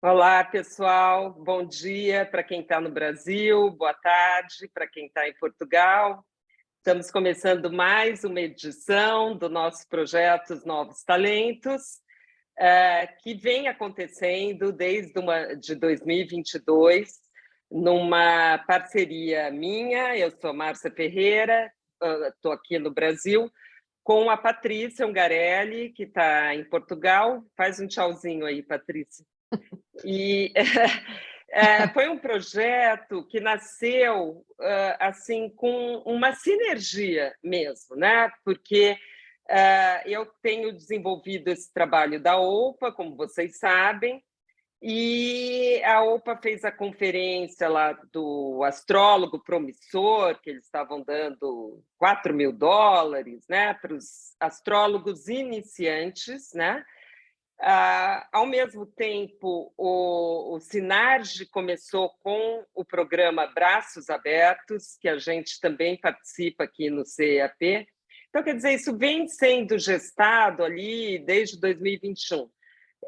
Olá, pessoal. Bom dia para quem está no Brasil, boa tarde para quem está em Portugal. Estamos começando mais uma edição do nosso projeto Os Novos Talentos, que vem acontecendo de 2022, numa parceria minha. Eu sou Márcia Ferreira, estou aqui no Brasil, com a Patrícia Ungarelli, que está em Portugal. Faz um tchauzinho aí, Patrícia. E foi um projeto que nasceu assim com uma sinergia mesmo, né? Porque eu tenho desenvolvido esse trabalho da OPA, como vocês sabem, e a OPA fez a conferência lá do astrólogo promissor, que eles estavam dando US$ 4.000, né, para os astrólogos iniciantes, né? Ao mesmo tempo, o Sinarge começou com o programa Braços Abertos, que a gente também participa aqui no CEAP. Então, quer dizer, isso vem sendo gestado ali desde 2021.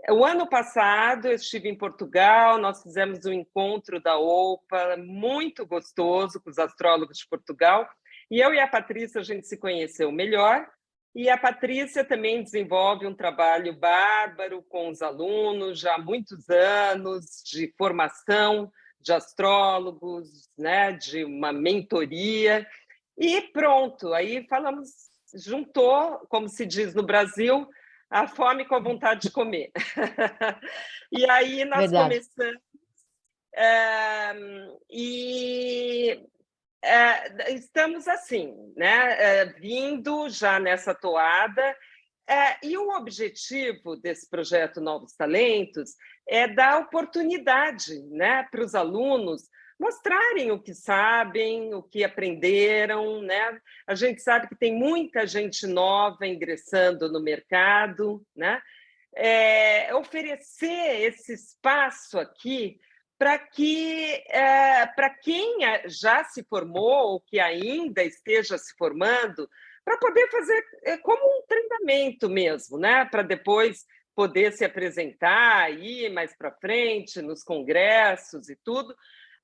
O ano passado, eu estive em Portugal, nós fizemos um encontro da OPA, muito gostoso, com os astrólogos de Portugal, e eu e a Patrícia, a gente se conheceu melhor, e a Patrícia também desenvolve um trabalho bárbaro com os alunos, já há muitos anos de formação de astrólogos, né, de uma mentoria, e pronto, aí falamos, juntou, como se diz no Brasil, a fome com a vontade de comer. E aí nós Verdade. começamos, e estamos assim, né? Vindo já nessa toada. E o objetivo desse projeto Novos Talentos é dar oportunidade, né, para os alunos mostrarem o que sabem, o que aprenderam, né? A gente sabe que tem muita gente nova ingressando no mercado, né? Oferecer esse espaço aqui para quem já se formou ou que ainda esteja se formando, para poder fazer como um treinamento mesmo, né? Para depois poder se apresentar aí mais para frente nos congressos e tudo.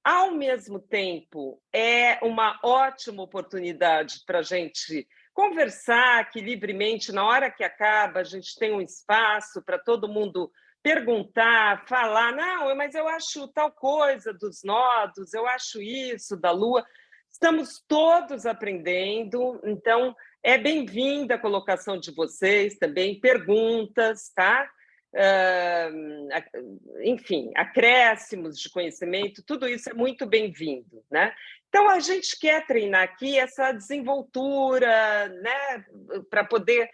Ao mesmo tempo, é uma ótima oportunidade para a gente conversar aqui livremente. Na hora que acaba, a gente tem um espaço para todo mundo perguntar, falar, não, mas eu acho tal coisa dos nodos, eu acho isso da Lua. Estamos todos aprendendo, então é bem-vinda a colocação de vocês também, perguntas, tá? Enfim, acréscimos de conhecimento, tudo isso é muito bem-vindo, né? Então, a gente quer treinar aqui essa desenvoltura, né, para poder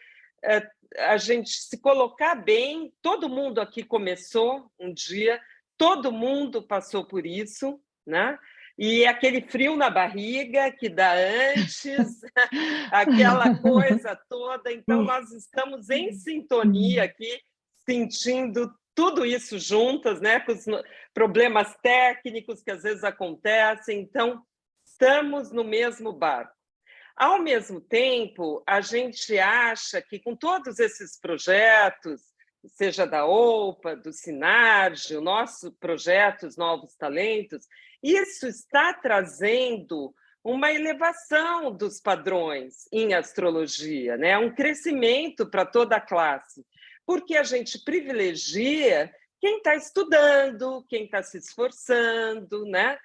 a gente se colocar bem. Todo mundo aqui começou um dia, todo mundo passou por isso, né? E aquele frio na barriga que dá antes, aquela coisa toda. Então, nós estamos em sintonia aqui, sentindo tudo isso juntas, né? Com os problemas técnicos que às vezes acontecem. Então, estamos no mesmo barco. Ao mesmo tempo, a gente acha que com todos esses projetos, seja da OPA, do Sinarge, o nosso projeto Os Novos Talentos, isso está trazendo uma elevação dos padrões em astrologia, né? Um crescimento para toda a classe, porque a gente privilegia quem está estudando, quem está se esforçando, né?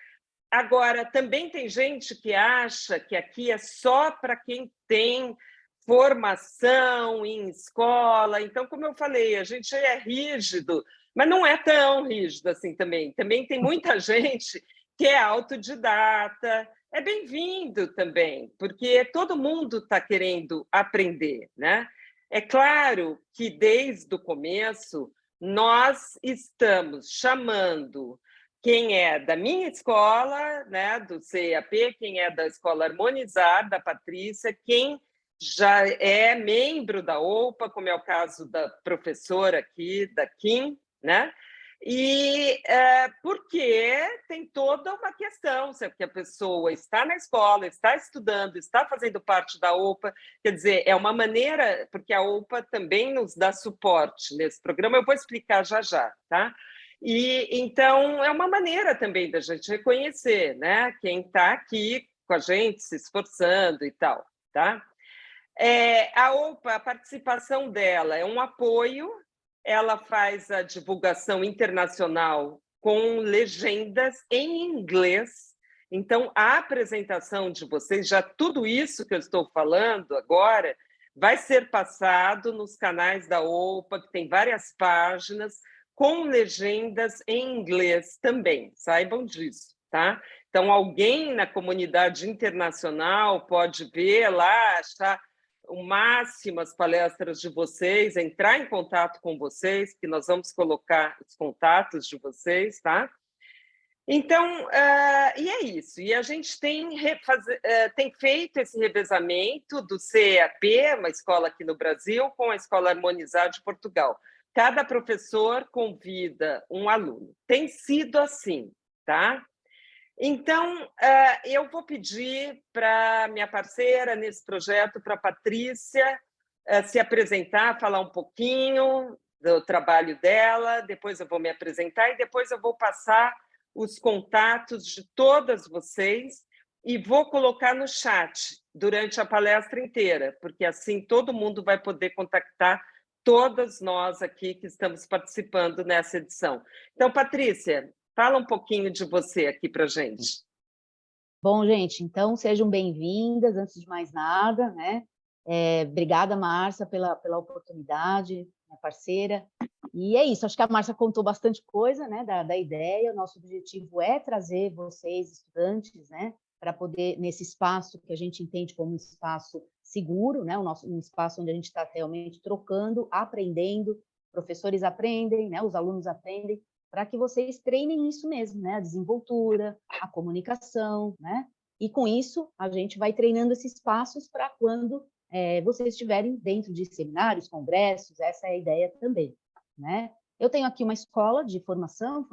Agora, também tem gente que acha que aqui é só para quem tem formação em escola. Então, como eu falei, a gente é rígido, mas não é tão rígido assim também. Também tem muita gente que é autodidata. É bem-vindo também, porque todo mundo está querendo aprender, né? É claro que desde o começo nós estamos chamando quem é da minha escola, né, do CEAP, quem é da Escola Harmonizar, da Patrícia, quem já é membro da OPA, como é o caso da professora aqui, da Kim, né? E porque tem toda uma questão, se é porque a pessoa está na escola, está estudando, está fazendo parte da OPA, quer dizer, é uma maneira, porque a OPA também nos dá suporte nesse programa, eu vou explicar já já, tá? E então é uma maneira também da gente reconhecer, né, quem está aqui com a gente, se esforçando e tal, tá? A OPA, a participação dela é um apoio, ela faz a divulgação internacional com legendas em inglês. Então, a apresentação de vocês, já tudo isso que eu estou falando agora, vai ser passado nos canais da OPA, que tem várias páginas, com legendas em inglês também, saibam disso, tá? Então, alguém na comunidade internacional pode ver lá, achar o máximo as palestras de vocês, entrar em contato com vocês, que nós vamos colocar os contatos de vocês, tá? Então, e é isso. E a gente tem feito esse revezamento do CEAP, uma escola aqui no Brasil, com a Escola Harmonizada de Portugal. Cada professor convida um aluno. Tem sido assim, tá? Então, eu vou pedir para minha parceira nesse projeto, para a Patrícia, se apresentar, falar um pouquinho do trabalho dela, depois eu vou me apresentar e depois eu vou passar os contatos de todas vocês e vou colocar no chat durante a palestra inteira, porque assim todo mundo vai poder contactar todas nós aqui que estamos participando nessa edição. Então, Patrícia, fala um pouquinho de você aqui para a gente. Bom, gente, então sejam bem-vindas, antes de mais nada, né? Obrigada, Márcia, pela oportunidade, minha parceira. E é isso, acho que a Márcia contou bastante coisa, né, da ideia. O nosso objetivo é trazer vocês, estudantes, né, para poder, nesse espaço que a gente entende como um espaço seguro, né, um espaço onde a gente está realmente trocando, aprendendo, professores aprendem, né, os alunos aprendem, para que vocês treinem isso mesmo, né, a desenvoltura, a comunicação, né, e com isso a gente vai treinando esses passos para quando vocês estiverem dentro de seminários, congressos, essa é a ideia também, né? Eu tenho aqui uma escola de formação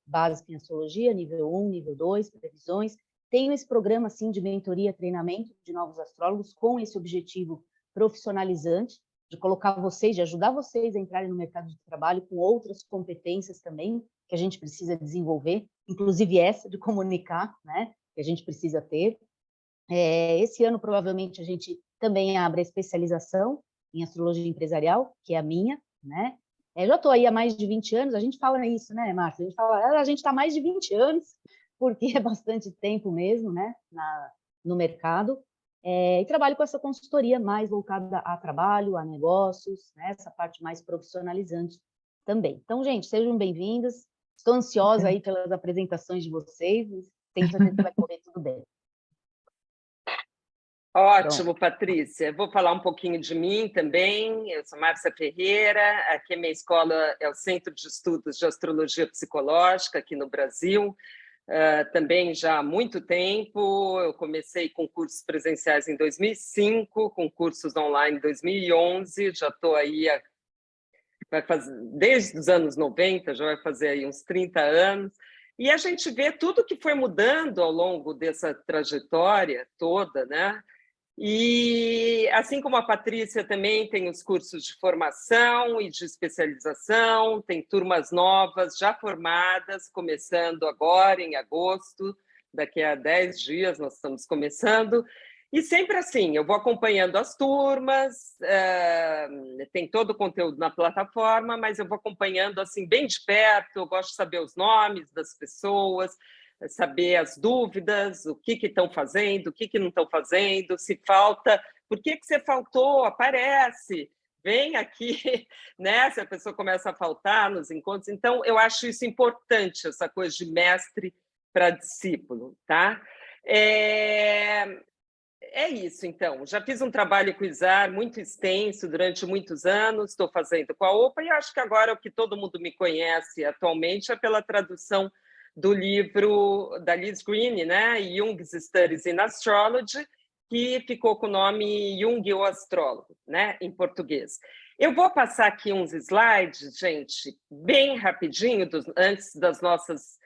básica em astrologia, nível 1, nível 2, previsões. Tenho esse programa, assim, de mentoria, treinamento de novos astrólogos com esse objetivo profissionalizante, de colocar vocês, de ajudar vocês a entrarem no mercado de trabalho com outras competências também que a gente precisa desenvolver, inclusive essa de comunicar, né, que a gente precisa ter. Esse ano, provavelmente, a gente também abre a especialização em astrologia empresarial, que é a minha, né? Eu já estou aí há mais de 20 anos, a gente fala isso, né, Márcia? A gente está há mais de 20 anos, porque é bastante tempo mesmo, né, no mercado. E trabalho com essa consultoria mais voltada a trabalho, a negócios, né, essa parte mais profissionalizante também. Então, gente, sejam bem-vindas. Estou ansiosa aí pelas apresentações de vocês, tenho certeza que vai correr tudo bem. Ótimo, Patrícia. Vou falar um pouquinho de mim também. Eu sou Márcia Ferreira, aqui a minha escola é o Centro de Estudos de Astrologia Psicológica, aqui no Brasil. Também já há muito tempo, eu comecei com cursos presenciais em 2005, com cursos online em 2011, já estou aí, desde os anos 90, já vai fazer aí uns 30 anos, e a gente vê tudo que foi mudando ao longo dessa trajetória toda, né? E, assim como a Patrícia também tem os cursos de formação e de especialização, tem turmas novas já formadas, começando agora, em agosto, daqui a 10 dias nós estamos começando. E sempre assim, eu vou acompanhando as turmas, tem todo o conteúdo na plataforma, mas eu vou acompanhando assim bem de perto, eu gosto de saber os nomes das pessoas, saber as dúvidas, o que estão fazendo, o que não estão fazendo, se falta, por que você faltou, aparece, vem aqui, né? Se a pessoa começa a faltar nos encontros. Então, eu acho isso importante, essa coisa de mestre para discípulo, tá? É isso, então. Já fiz um trabalho com o ISAR muito extenso durante muitos anos, estou fazendo com a OPA, e acho que agora o que todo mundo me conhece atualmente é pela tradução do livro da Liz Greene, né? Jung's Studies in Astrology, que ficou com o nome Jung, o Astrólogo, né? Em português. Eu vou passar aqui uns slides, gente, bem rapidinho, antes das nossas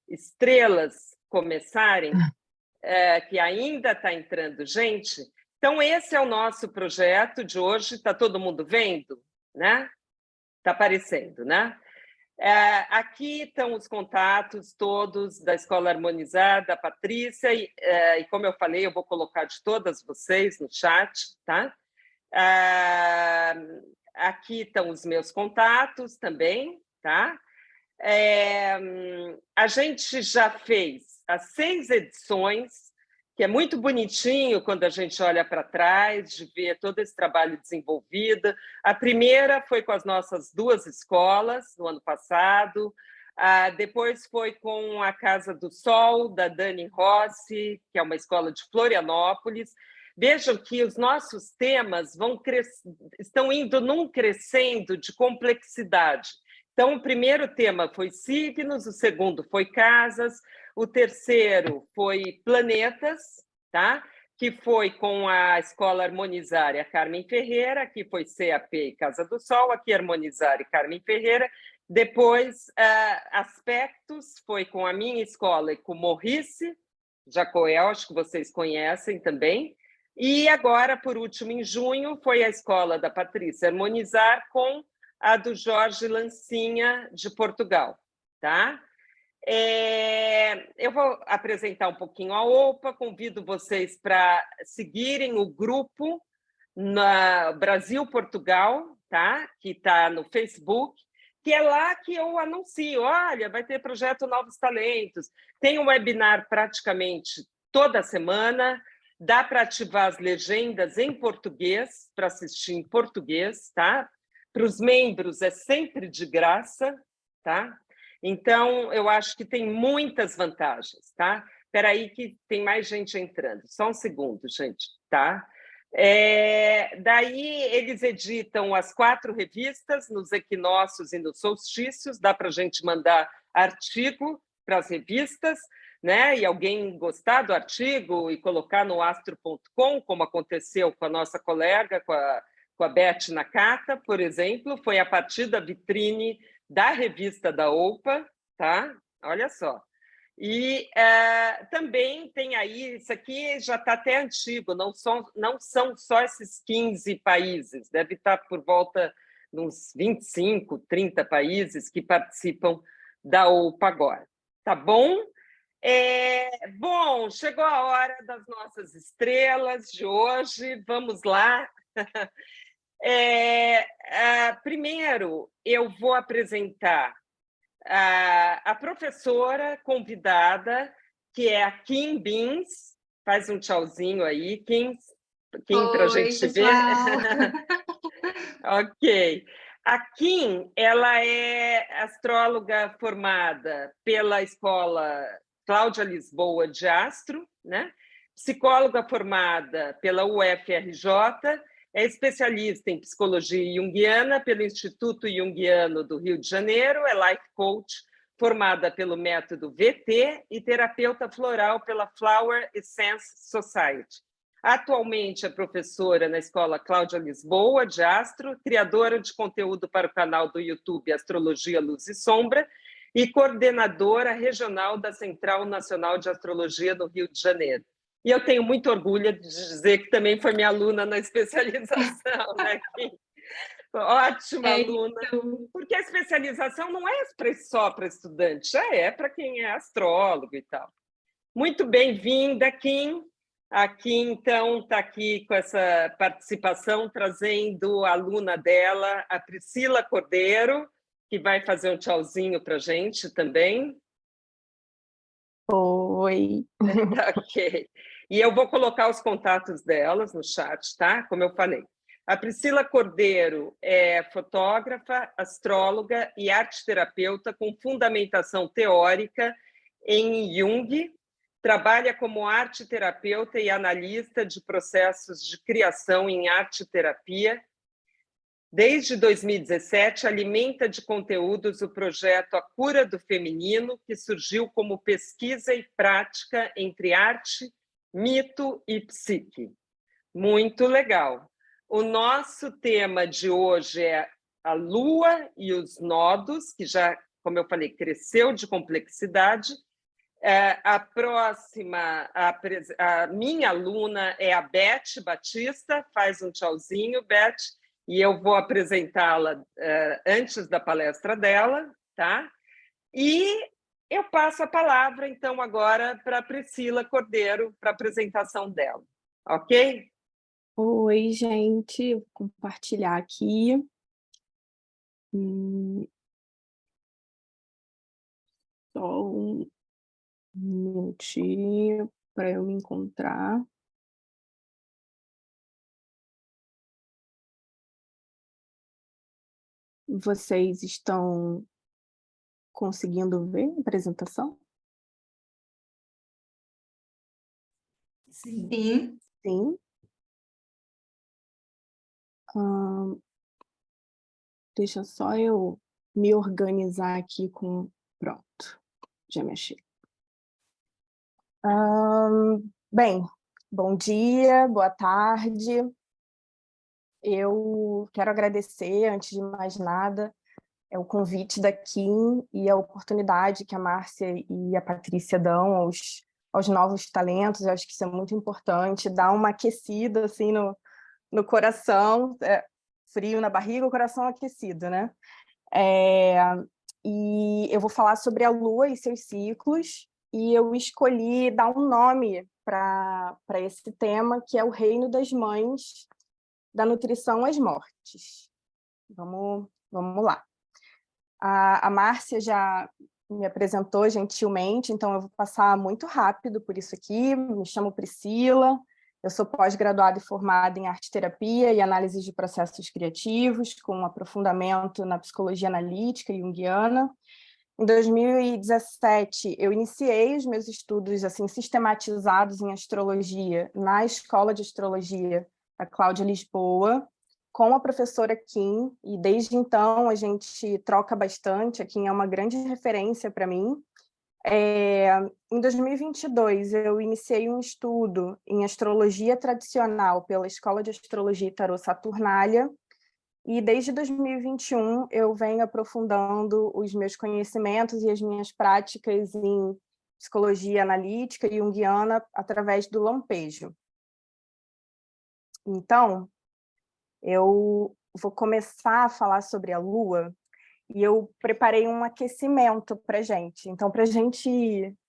estrelas começarem, que ainda está entrando gente. Então, esse é o nosso projeto de hoje. Está todo mundo vendo? Né? Está aparecendo, né? Aqui estão os contatos todos da Escola Harmonizar, da Patrícia, e como eu falei, eu vou colocar de todas vocês no chat, tá? Aqui estão os meus contatos também, tá? A gente já fez as 6 edições, que é muito bonitinho quando a gente olha para trás, de ver todo esse trabalho desenvolvido. A primeira foi com as nossas 2 escolas, no ano passado, depois foi com a Casa do Sol, da Dani Rossi, que é uma escola de Florianópolis. Vejam que os nossos temas estão indo num crescendo de complexidade. Então, o primeiro tema foi signos, o segundo foi casas, o terceiro foi planetas, tá? Que foi com a Escola Harmonizar e a Carmen Ferreira, aqui foi CAP e Casa do Sol, aqui Harmonizar e Carmen Ferreira. Depois, aspectos, foi com a minha escola e com Maurice Jacoel, acho que vocês conhecem também. E agora, por último, em junho, foi a escola da Patrícia Harmonizar com a do Jorge Lancinha, de Portugal, tá? Eu vou apresentar um pouquinho a OPA, convido vocês para seguirem o grupo na Brasil-Portugal, tá? Que está no Facebook, que é lá que eu anuncio, olha, vai ter projeto Novos Talentos, tem um webinar praticamente toda semana, dá para ativar as legendas em português, para assistir em português, tá? Para os membros é sempre de graça, tá? Então, eu acho que tem muitas vantagens, tá? Espera aí que tem mais gente entrando. Só um segundo, gente, tá? Daí, eles editam as 4 revistas, nos equinócios e nos solstícios, dá para a gente mandar artigo para as revistas, né? E alguém gostar do artigo e colocar no astro.com, como aconteceu com a nossa colega, com a Beth Nakata, por exemplo, foi a partir da vitrine da revista da OPA, tá? Olha só. E também tem aí, isso aqui já está até antigo, não são só esses 15 países, deve estar por volta de uns 25, 30 países que participam da OPA agora. Tá bom? Bom, chegou a hora das nossas estrelas de hoje, vamos lá. Primeiro, eu vou apresentar a professora convidada, que é a Kim Beans. Faz um tchauzinho aí, Kim, para a gente pessoal. ver. Ok. A Kim, ela é astróloga formada pela Escola Cláudia Lisboa de Astro, né? Psicóloga formada pela UFRJ, é especialista em psicologia junguiana pelo Instituto Junguiano do Rio de Janeiro, é life coach formada pelo método VT e terapeuta floral pela Flower Essence Society. Atualmente é professora na Escola Cláudia Lisboa de Astro, criadora de conteúdo para o canal do YouTube Astrologia Luz e Sombra e coordenadora regional da Central Nacional de Astrologia no Rio de Janeiro. E eu tenho muito orgulho de dizer que também foi minha aluna na especialização, né? Ótima aluna, porque a especialização não é só para estudante, já é para quem é astrólogo e tal. Muito bem-vinda, Kim. A Kim, então, está aqui com essa participação, trazendo a aluna dela, a Priscila Cordeiro, que vai fazer um tchauzinho para a gente também. Oi. Ok. E eu vou colocar os contatos delas no chat, tá? Como eu falei. A Priscila Cordeiro é fotógrafa, astróloga e arte-terapeuta com fundamentação teórica em Jung, trabalha como arte-terapeuta e analista de processos de criação em arte-terapia. Desde 2017, alimenta de conteúdos o projeto A Cura do Feminino, que surgiu como pesquisa e prática entre arte, mito e psique. Muito legal. O nosso tema de hoje é a Lua e os nodos, que já, como eu falei, cresceu de complexidade. A próxima, a minha aluna é a Beth Batista, faz um tchauzinho, Beth, e eu vou apresentá-la antes da palestra dela, tá? E eu passo a palavra, então, agora para a Priscila Cordeiro, para a apresentação dela, ok? Oi, gente, vou compartilhar aqui. Só um minutinho para eu me encontrar. Vocês estão conseguindo ver a apresentação? Sim. Sim. Deixa só eu me organizar aqui com... Pronto, já me achei. Bem, bom dia, boa tarde. Eu quero agradecer, antes de mais nada, o convite da Kim e a oportunidade que a Márcia e a Patrícia dão aos novos talentos. Eu acho que isso é muito importante, dar uma aquecida assim, no coração, frio na barriga, o coração aquecido, né? E eu vou falar sobre a Lua e seus ciclos, e eu escolhi dar um nome para esse tema, que é o Reino das Mães, da nutrição às mortes. Vamos lá. A Márcia já me apresentou gentilmente, então eu vou passar muito rápido por isso aqui. Me chamo Priscila, eu sou pós-graduada e formada em arte-terapia e análise de processos criativos, com um aprofundamento na psicologia analítica e junguiana. Em 2017, eu iniciei os meus estudos assim, sistematizados em astrologia na Escola de Astrologia da Cláudia Lisboa, com a professora Kim, e desde então a gente troca bastante. A Kim é uma grande referência para mim. Em 2022, eu iniciei um estudo em astrologia tradicional pela Escola de Astrologia e Tarô Saturnália, e desde 2021 eu venho aprofundando os meus conhecimentos e as minhas práticas em psicologia analítica e junguiana através do lampejo. Então, eu vou começar a falar sobre a Lua, e eu preparei um aquecimento para a gente. Então, para a gente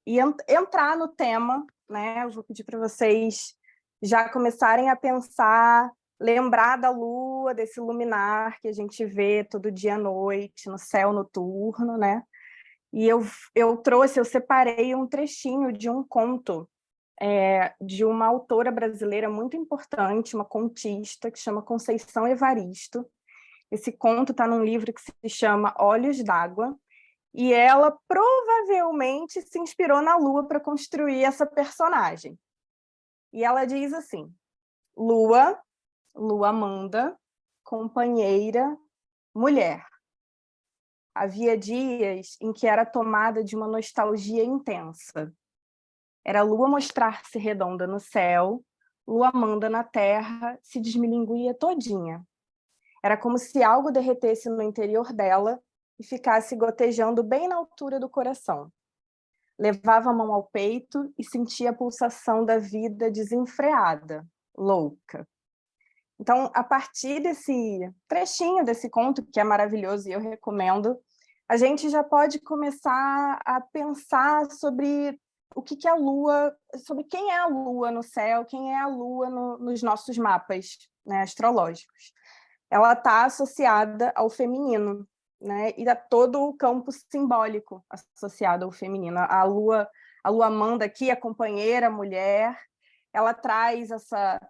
entrar no tema, né, eu vou pedir para vocês já começarem a pensar, lembrar da Lua, desse luminar que a gente vê todo dia à noite, no céu noturno, né? E eu separei um trechinho de um conto de uma autora brasileira muito importante, uma contista, que chama Conceição Evaristo. Esse conto está num livro que se chama Olhos d'Água, e ela provavelmente se inspirou na Lua para construir essa personagem. E ela diz assim: Lua, Lua manda, companheira, mulher. Havia dias em que era tomada de uma nostalgia intensa. Era a Lua mostrar-se redonda no céu, Lua manda na terra, se desmilinguia todinha. Era como se algo derretesse no interior dela e ficasse gotejando bem na altura do coração. Levava a mão ao peito e sentia a pulsação da vida desenfreada, louca. Então, a partir desse trechinho desse conto, que é maravilhoso e eu recomendo, a gente já pode começar a pensar sobre o que é a Lua, sobre quem é a Lua no céu, quem é a Lua nos nossos mapas, né, astrológicos. Ela está associada ao feminino, né, e a todo o campo simbólico associado ao feminino. A Lua manda aqui, a companheira, a mulher, ela traz essa...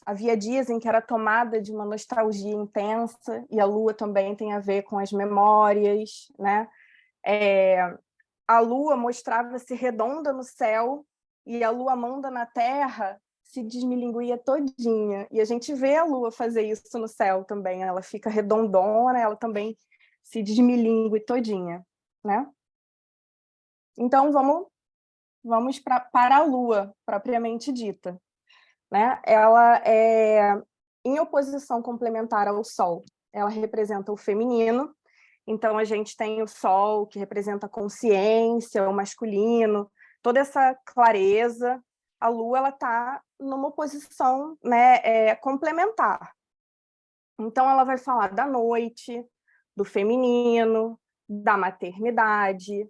havia dias em que era tomada de uma nostalgia intensa, e a Lua também tem a ver com as memórias, né? A Lua mostrava-se redonda no céu, e a Lua manda na Terra se desmilinguia todinha. E a gente vê a Lua fazer isso no céu também. Ela fica redondona, ela também se desmilingue todinha, né? Então, vamos para a Lua, propriamente dita. Né? Ela é em oposição complementar ao Sol. Ela representa o feminino, então a gente tem o Sol, que representa a consciência, o masculino, toda essa clareza. A Lua está numa oposição, né, complementar. Então ela vai falar da noite, do feminino, da maternidade,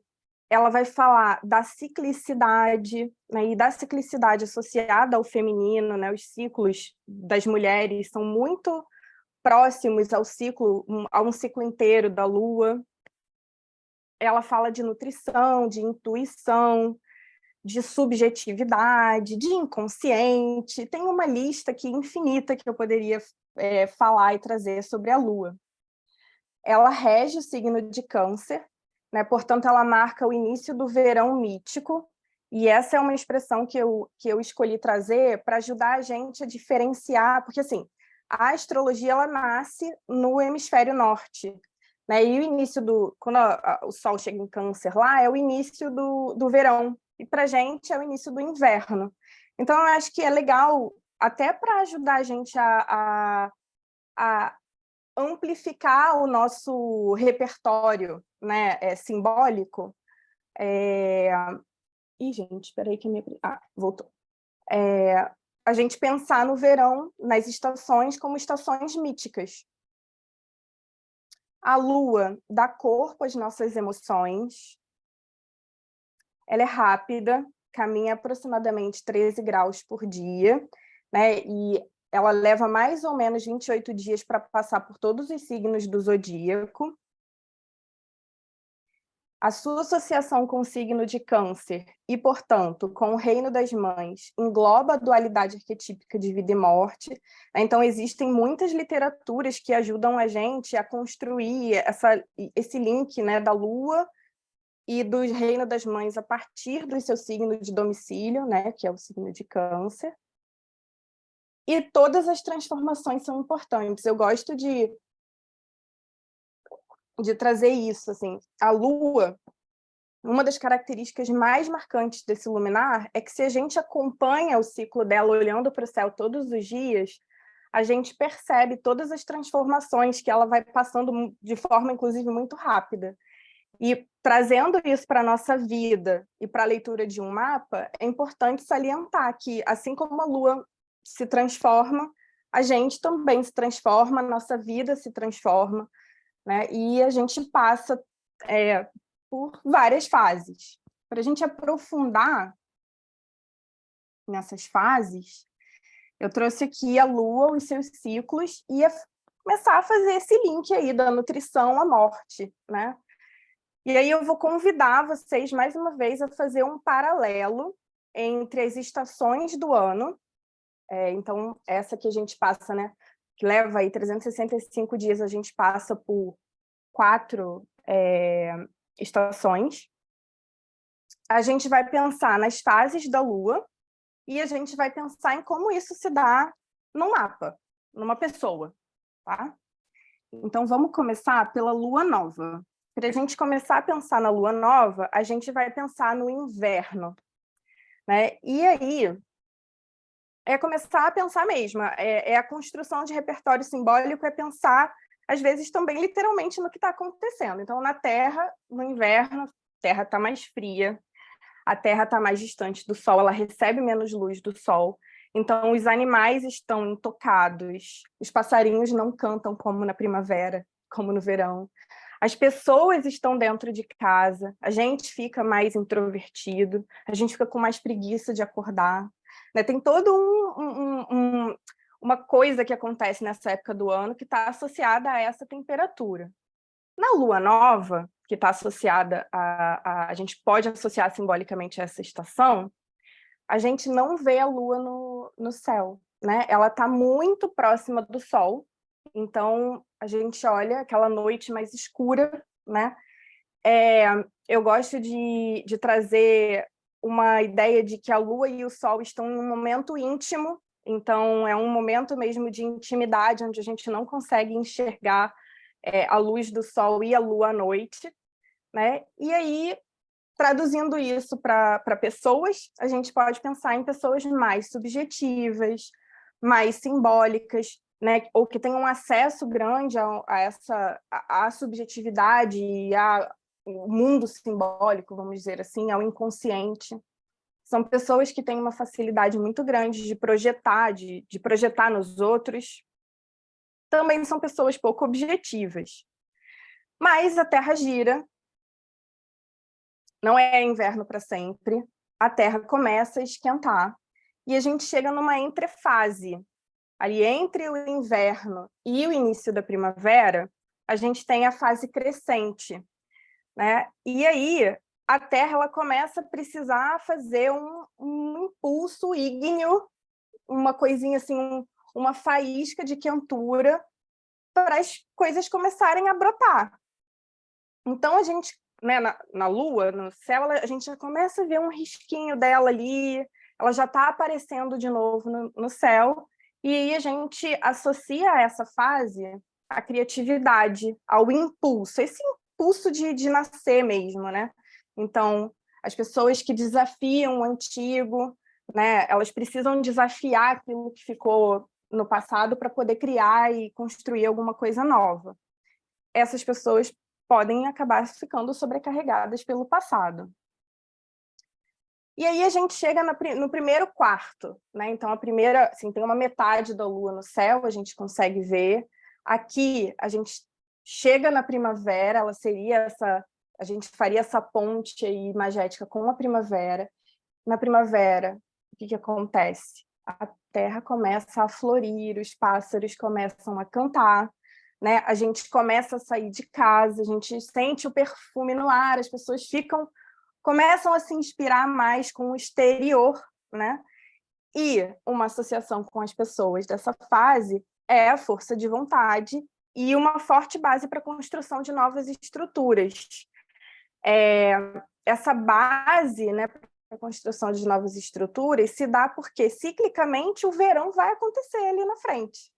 ela vai falar da ciclicidade, né, e da ciclicidade associada ao feminino, né, os ciclos das mulheres são muito próximos ao ciclo, a um ciclo inteiro da lua. Ela fala de nutrição, de intuição, de subjetividade, de inconsciente. Tem uma lista aqui infinita que eu poderia falar e trazer sobre a lua. Ela rege o signo de Câncer, né? Portanto, ela marca o início do verão mítico, e essa é uma expressão que eu escolhi trazer para ajudar a gente a diferenciar, porque assim, a astrologia ela nasce no hemisfério norte, né? E o início quando o Sol chega em Câncer lá, é o início do verão, e para a gente é o início do inverno. Então, eu acho que é legal, até para ajudar a gente a amplificar o nosso repertório, né, simbólico. Ih, gente, espera aí que a minha... voltou. A gente pensar no verão, nas estações, como estações míticas. A lua dá corpo às nossas emoções. Ela é rápida, caminha aproximadamente 13 graus por dia, né? E ela leva mais ou menos 28 dias para passar por todos os signos do zodíaco. A sua associação com o signo de Câncer e, portanto, com o reino das mães, engloba a dualidade arquetípica de vida e morte. Então, existem muitas literaturas que ajudam a gente a construir esse link, né, da lua e do reino das mães a partir do seu signo de domicílio, né, que é o signo de Câncer. E todas as transformações são importantes. Eu gosto de trazer isso, assim. A lua, uma das características mais marcantes desse luminar é que se a gente acompanha o ciclo dela olhando para o céu todos os dias, a gente percebe todas as transformações que ela vai passando de forma, inclusive, muito rápida. E trazendo isso para a nossa vida e para a leitura de um mapa, é importante salientar que, assim como a lua se transforma, a gente também se transforma, a nossa vida se transforma, né? E a gente passa por várias fases. Para a gente aprofundar nessas fases, eu trouxe aqui a lua, os seus ciclos, e começar a fazer esse link aí da nutrição à morte, né? E aí eu vou convidar vocês, mais uma vez, a fazer um paralelo entre as estações do ano. Então, essa que a gente passa, né? Que leva aí 365 dias, a gente passa por 4 estações. A gente vai pensar nas fases da Lua e a gente vai pensar em como isso se dá no mapa, numa pessoa, tá? Então, vamos começar pela Lua Nova. Para a gente começar a pensar na Lua Nova, a gente vai pensar no inverno, né? E aí, começar a pensar mesmo, a construção de repertório simbólico, é pensar, às vezes, também literalmente no que está acontecendo. Então, na Terra, no inverno, a Terra está mais fria, a Terra está mais distante do Sol, ela recebe menos luz do Sol, então os animais estão intocados, os passarinhos não cantam como na primavera, como no verão, as pessoas estão dentro de casa, a gente fica mais introvertido, a gente fica com mais preguiça de acordar, né? Tem todo uma coisa que acontece nessa época do ano que está associada a essa temperatura. Na Lua Nova, que está associada a gente pode associar simbolicamente a essa estação, a gente não vê a Lua no céu, né? Ela está muito próxima do Sol, então a gente olha aquela noite mais escura, né? Eu gosto de trazer uma ideia de que a Lua e o Sol estão em um momento íntimo, então é um momento mesmo de intimidade, onde a gente não consegue enxergar a luz do Sol e a Lua à noite, né? E aí, traduzindo isso para pessoas, a gente pode pensar em pessoas mais subjetivas, mais simbólicas, né? Ou que tenham um acesso grande à subjetividade e ao mundo simbólico, vamos dizer assim, ao inconsciente. São pessoas que têm uma facilidade muito grande de projetar, de projetar nos outros. Também são pessoas pouco objetivas. Mas a Terra gira não é inverno para sempre, a Terra começa a esquentar e a gente chega numa entrefase. Ali entre o inverno e o início da primavera, a gente tem a fase crescente, né? E aí a Terra ela começa a precisar fazer um impulso ígneo, uma coisinha assim, uma faísca de quentura para as coisas começarem a brotar. Então a gente, né, na Lua, no céu, a gente já começa a ver um risquinho dela ali, ela já está aparecendo de novo no céu, e aí a gente associa essa fase à criatividade, ao impulso, esse impulso de nascer mesmo, né? Então, as pessoas que desafiam o antigo, né, elas precisam desafiar aquilo que ficou no passado para poder criar e construir alguma coisa nova. Essas pessoas podem acabar ficando sobrecarregadas pelo passado. E aí a gente chega no primeiro quarto, né? Então a primeira, assim, tem uma metade da Lua no céu, a gente consegue ver. Aqui a gente chega na primavera, ela seria essa, a gente faria essa ponte aí imagética com a primavera. Na primavera, o que acontece? A terra começa a florir, os pássaros começam a cantar, né? A gente começa a sair de casa, a gente sente o perfume no ar, as pessoas começam a se inspirar mais com o exterior, né? E uma associação com as pessoas dessa fase é a força de vontade e uma forte base para a construção de novas estruturas. Essa base, né, para a construção de novas estruturas se dá porque, ciclicamente, o verão vai acontecer ali na frente,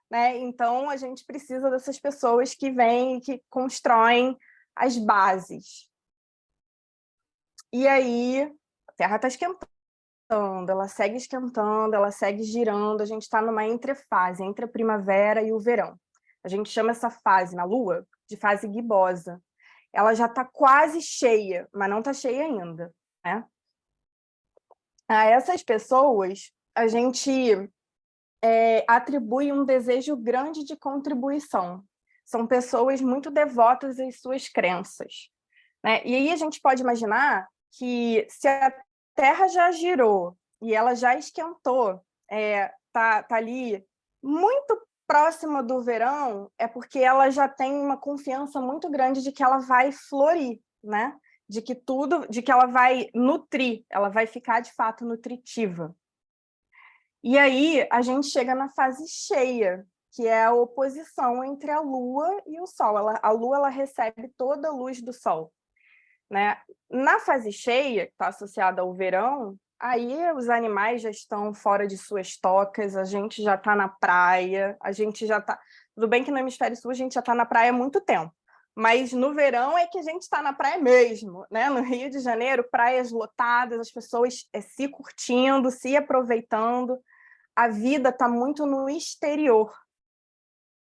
né? Então, a gente precisa dessas pessoas que vêm e que constroem as bases. E aí, a Terra está esquentando, ela segue esquentando, ela segue girando, a gente está numa entrefase, entre a primavera e o verão. A gente chama essa fase, na Lua, de fase gibosa. Ela já está quase cheia, mas não está cheia ainda, né? A essas pessoas, a gente atribui um desejo grande de contribuição. São pessoas muito devotas às suas crenças, né? E aí a gente pode imaginar que se a Terra já girou e ela já esquentou, tá ali muito próxima do verão, é porque ela já tem uma confiança muito grande de que ela vai florir, né? De que ela vai nutrir, ela vai ficar de fato nutritiva. E aí a gente chega na fase cheia, que é a oposição entre a Lua e o Sol. A Lua ela recebe toda a luz do Sol, né? Na fase cheia, que está associada ao verão, aí os animais já estão fora de suas tocas, a gente já está na praia, a gente já está... Tudo bem que no hemisfério sul a gente já está na praia há muito tempo, mas no verão é que a gente está na praia mesmo, né? No Rio de Janeiro, praias lotadas, as pessoas se curtindo, se aproveitando. A vida está muito no exterior,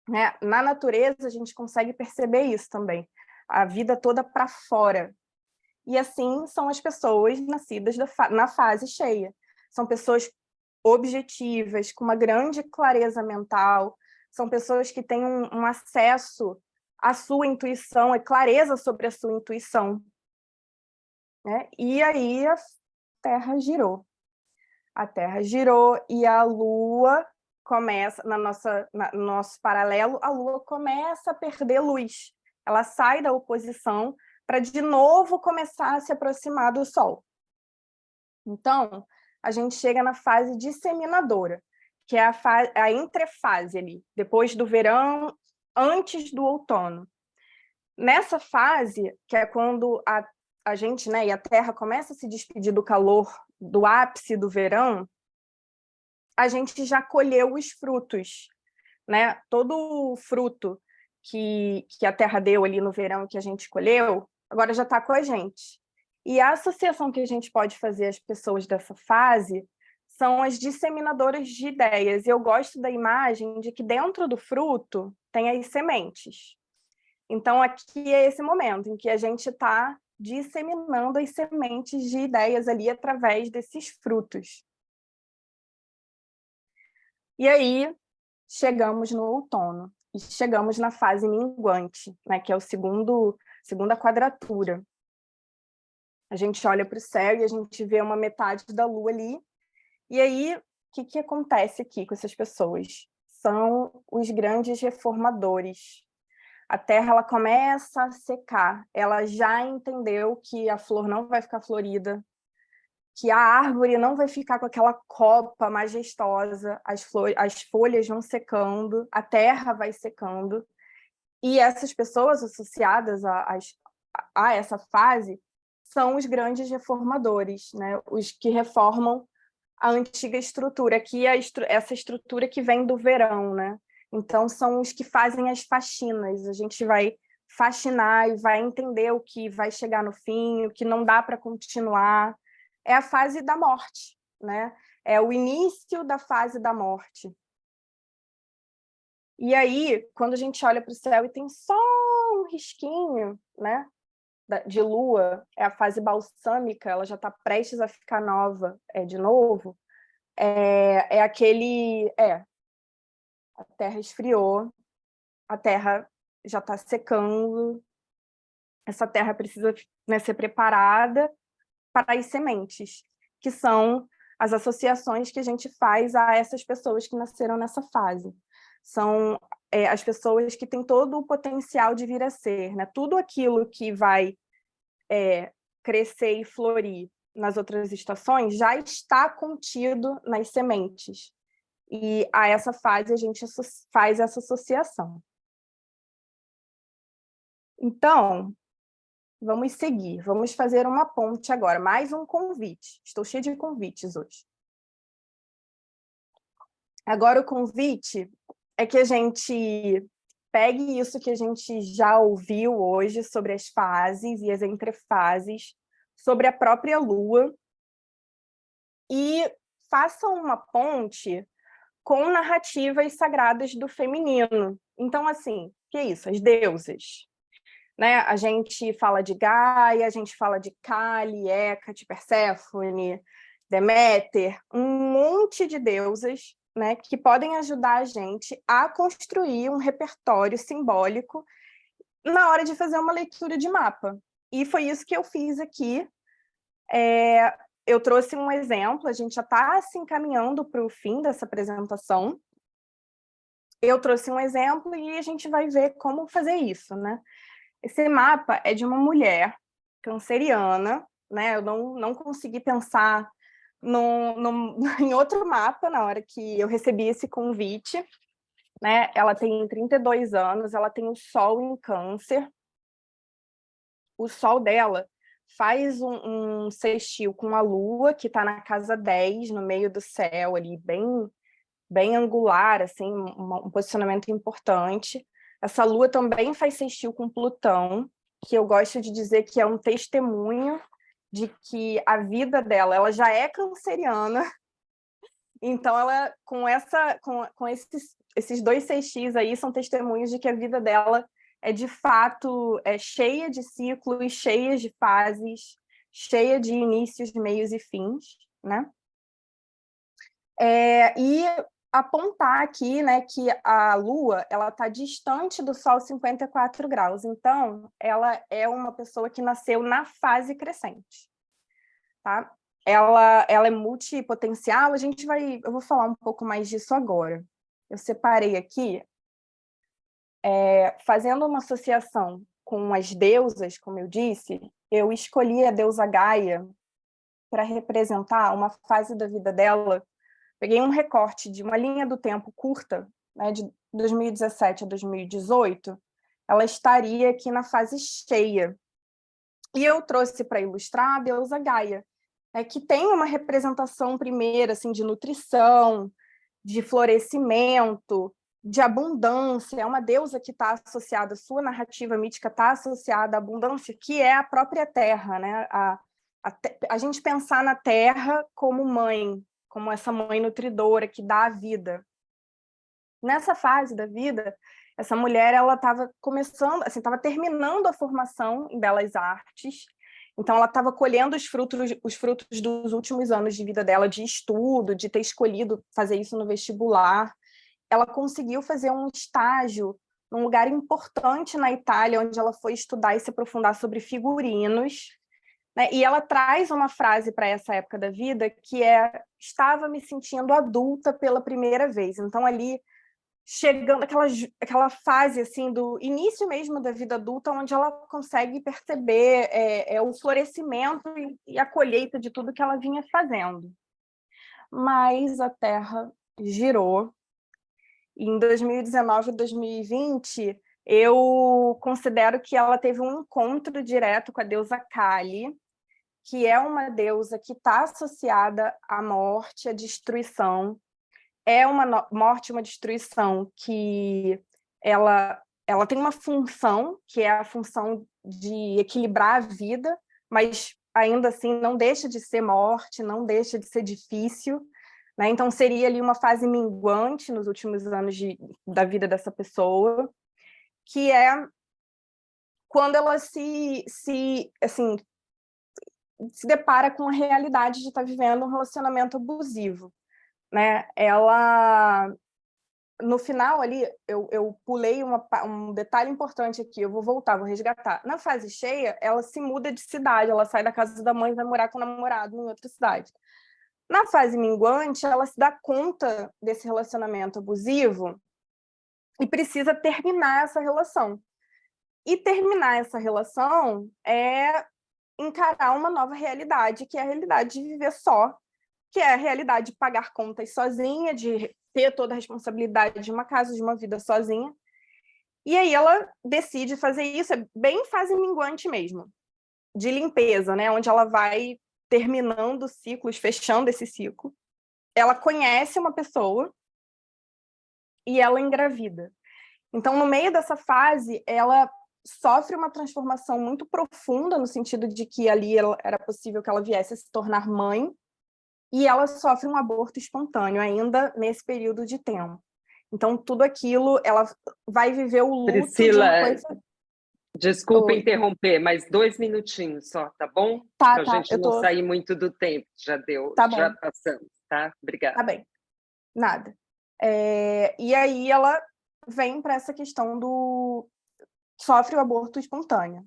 né? Na natureza, a gente consegue perceber isso também. A vida toda para fora. E assim são as pessoas nascidas na fase cheia. São pessoas objetivas, com uma grande clareza mental, são pessoas que têm um acesso à sua intuição, clareza sobre a sua intuição, né? E aí a Terra girou. A Terra girou e a Lua começa, no nosso paralelo, a Lua começa a perder luz. Ela sai da oposição para, de novo, começar a se aproximar do Sol. Então, a gente chega na fase disseminadora, que é a entrefase ali, depois do verão, antes do outono. Nessa fase, que é quando a gente, né, e a Terra começa a se despedir do calor do ápice do verão, a gente já colheu os frutos, né? Todo o fruto que a Terra deu ali no verão que a gente colheu, agora já está com a gente. E a associação que a gente pode fazer às pessoas dessa fase são as disseminadoras de ideias. Eu gosto da imagem de que dentro do fruto tem as sementes. Então, aqui é esse momento em que a gente está disseminando as sementes de ideias ali através desses frutos. E aí, chegamos no outono, e chegamos na fase minguante, né, que é segunda quadratura. A gente olha para o céu e a gente vê uma metade da lua ali. E aí, o que acontece aqui com essas pessoas? São os grandes reformadores. A terra ela começa a secar. Ela já entendeu que a flor não vai ficar florida, que a árvore não vai ficar com aquela copa majestosa, as folhas vão secando, a terra vai secando. E essas pessoas associadas a essa fase são os grandes reformadores, né? Os que reformam a antiga estrutura, que é essa estrutura que vem do verão, né? Então, são os que fazem as faxinas. A gente vai faxinar e vai entender o que vai chegar no fim, o que não dá para continuar. É a fase da morte, né? É o início da fase da morte. E aí, quando a gente olha para o céu e tem só um risquinho, né, de lua, é a fase balsâmica, ela já está prestes a ficar nova de novo, a terra esfriou, a terra já está secando, essa terra precisa, né, ser preparada para as sementes, que são as associações que a gente faz a essas pessoas que nasceram nessa fase. São as pessoas que têm todo o potencial de vir a ser, né? Tudo aquilo que vai crescer e florir nas outras estações já está contido nas sementes. E a essa fase a gente faz essa associação. Então, vamos seguir, vamos fazer uma ponte agora, mais um convite. Estou cheia de convites hoje. Agora o convite é que a gente pegue isso que a gente já ouviu hoje sobre as fases e as entrefases, sobre a própria Lua, e faça uma ponte com narrativas sagradas do feminino. Então, assim, o que é isso? As deusas. Né? A gente fala de Gaia, a gente fala de Kali, Hécate, Perséfone, Deméter, um monte de deusas, né, que podem ajudar a gente a construir um repertório simbólico na hora de fazer uma leitura de mapa. E foi isso que eu fiz aqui. Eu trouxe um exemplo, a gente já está se encaminhando para o fim dessa apresentação. Eu trouxe um exemplo e a gente vai ver como fazer isso, né? Esse mapa é de uma mulher canceriana, né? Eu não consegui pensar em outro mapa na hora que eu recebi esse convite, né? Ela tem 32 anos, ela tem o Sol em Câncer. O Sol dela faz um sextil com a Lua, que está na casa 10, no meio do céu, ali, bem angular, assim, um posicionamento importante. Essa Lua também faz sextil com Plutão, que eu gosto de dizer que é um testemunho de que a vida dela, ela já é canceriana, então ela, com esses dois sextis aí, são testemunhos de que a vida dela é, de fato, cheia de ciclos, cheia de fases, cheia de inícios, meios e fins, né? E apontar aqui, né, que a Lua ela está distante do Sol 54 graus, então ela é uma pessoa que nasceu na fase crescente, tá? Ela é multipotencial, eu vou falar um pouco mais disso agora. Eu separei aqui, fazendo uma associação com as deusas, como eu disse, eu escolhi a deusa Gaia para representar uma fase da vida dela. Peguei um recorte de uma linha do tempo curta, né, de 2017 a 2018, ela estaria aqui na fase cheia. E eu trouxe para ilustrar a deusa Gaia, né, que tem uma representação primeira assim, de nutrição, de florescimento, de abundância. É uma deusa que está associada, sua narrativa mítica está associada à abundância, que é a própria terra, né? A gente pensar na terra como mãe, como essa mãe nutridora que dá a vida. Nessa fase da vida, essa mulher ela estava começando, assim, estava terminando a formação em Belas Artes, então ela estava colhendo os frutos dos últimos anos de vida dela, de estudo, de ter escolhido fazer isso no vestibular. Ela conseguiu fazer um estágio num lugar importante na Itália, onde ela foi estudar e se aprofundar sobre figurinos. né? E ela traz uma frase para essa época da vida que é: estava me sentindo adulta pela primeira vez. Então, ali, chegando aquela fase assim do início mesmo da vida adulta, onde ela consegue perceber o florescimento e a colheita de tudo que ela vinha fazendo. Mas a Terra girou, e em 2019 e 2020 eu considero que ela teve um encontro direto com a deusa Kali, que é uma deusa que está associada à morte, à destruição. É uma morte, uma destruição que ela tem uma função, que é a função de equilibrar a vida, mas ainda assim não deixa de ser morte, não deixa de ser difícil, né? Então seria ali uma fase minguante nos últimos anos da vida dessa pessoa, que é quando ela se depara com a realidade de estar vivendo um relacionamento abusivo, né? Ela, no final ali, eu pulei um detalhe importante aqui, eu vou voltar, vou resgatar. Na fase cheia, ela se muda de cidade, ela sai da casa da mãe e vai morar com o namorado em outra cidade. Na fase minguante, ela se dá conta desse relacionamento abusivo e precisa terminar essa relação. E terminar essa relação é encarar uma nova realidade, que é a realidade de viver só, que é a realidade de pagar contas sozinha, de ter toda a responsabilidade de uma casa, de uma vida sozinha. E aí ela decide fazer isso, é bem fase minguante mesmo, de limpeza, né? Onde ela vai terminando ciclos, fechando esse ciclo. Ela conhece uma pessoa e ela engravida. Então, no meio dessa fase, ela sofre uma transformação muito profunda, no sentido de que ali era possível que ela viesse a se tornar mãe, e ela sofre um aborto espontâneo ainda nesse período de tempo. Então, tudo aquilo, ela vai viver o luto Priscila, de uma coisa... desculpa interromper, mas 2 minutinhos só, tá bom? Para a Tá, gente não sair muito do tempo, já deu, Tá já bom. passamos, tá? Obrigada. Tá bem, nada. E aí ela vem para essa questão do... sofre o aborto espontâneo.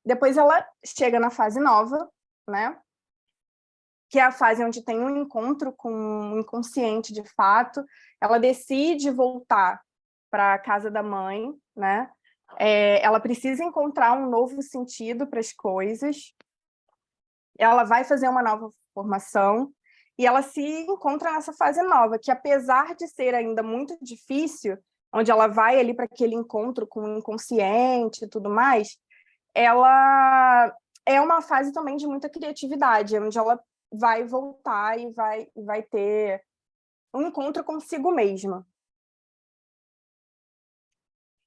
Depois ela chega na fase nova, né? Que é a fase onde tem um encontro com o inconsciente de fato. Ela decide voltar para a casa da mãe, né? Ela precisa encontrar um novo sentido para as coisas. Ela vai fazer uma nova formação e ela se encontra nessa fase nova, que apesar de ser ainda muito difícil, onde ela vai ali para aquele encontro com o inconsciente e tudo mais, ela é uma fase também de muita criatividade, onde ela vai voltar e vai ter um encontro consigo mesma.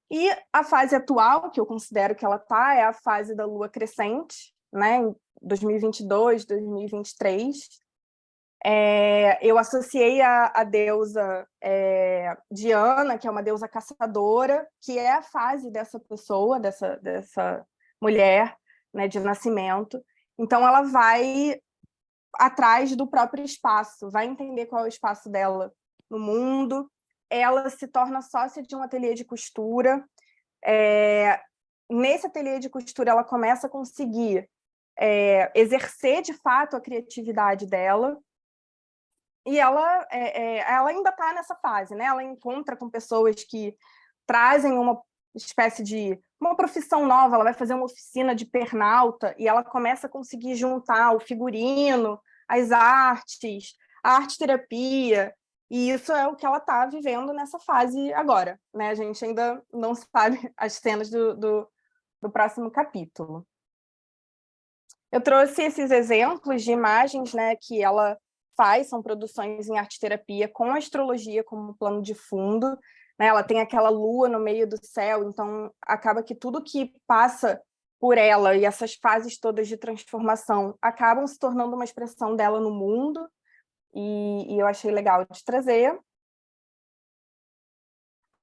E a fase atual, que eu considero que ela está, é a fase da lua crescente, né, em 2022, 2023. Eu associei a deusa Diana, que é uma deusa caçadora, que é a fase dessa pessoa, dessa mulher, né, de nascimento. Então, ela vai atrás do próprio espaço, vai entender qual é o espaço dela no mundo. Ela se torna sócia de um ateliê de costura. Nesse ateliê de costura, ela começa a conseguir exercer, de fato, a criatividade dela. E ela ainda está nessa fase, né? Ela encontra com pessoas que trazem uma espécie de uma profissão nova, ela vai fazer uma oficina de pernalta e ela começa a conseguir juntar o figurino, as artes, a arte-terapia, e isso é o que ela está vivendo nessa fase agora, né? A gente ainda não sabe as cenas do próximo capítulo. Eu trouxe esses exemplos de imagens, né, que ela faz, são produções em arte-terapia com a astrologia como plano de fundo, né? Ela tem aquela lua no meio do céu, então acaba que tudo que passa por ela e essas fases todas de transformação acabam se tornando uma expressão dela no mundo, e eu achei legal de trazer.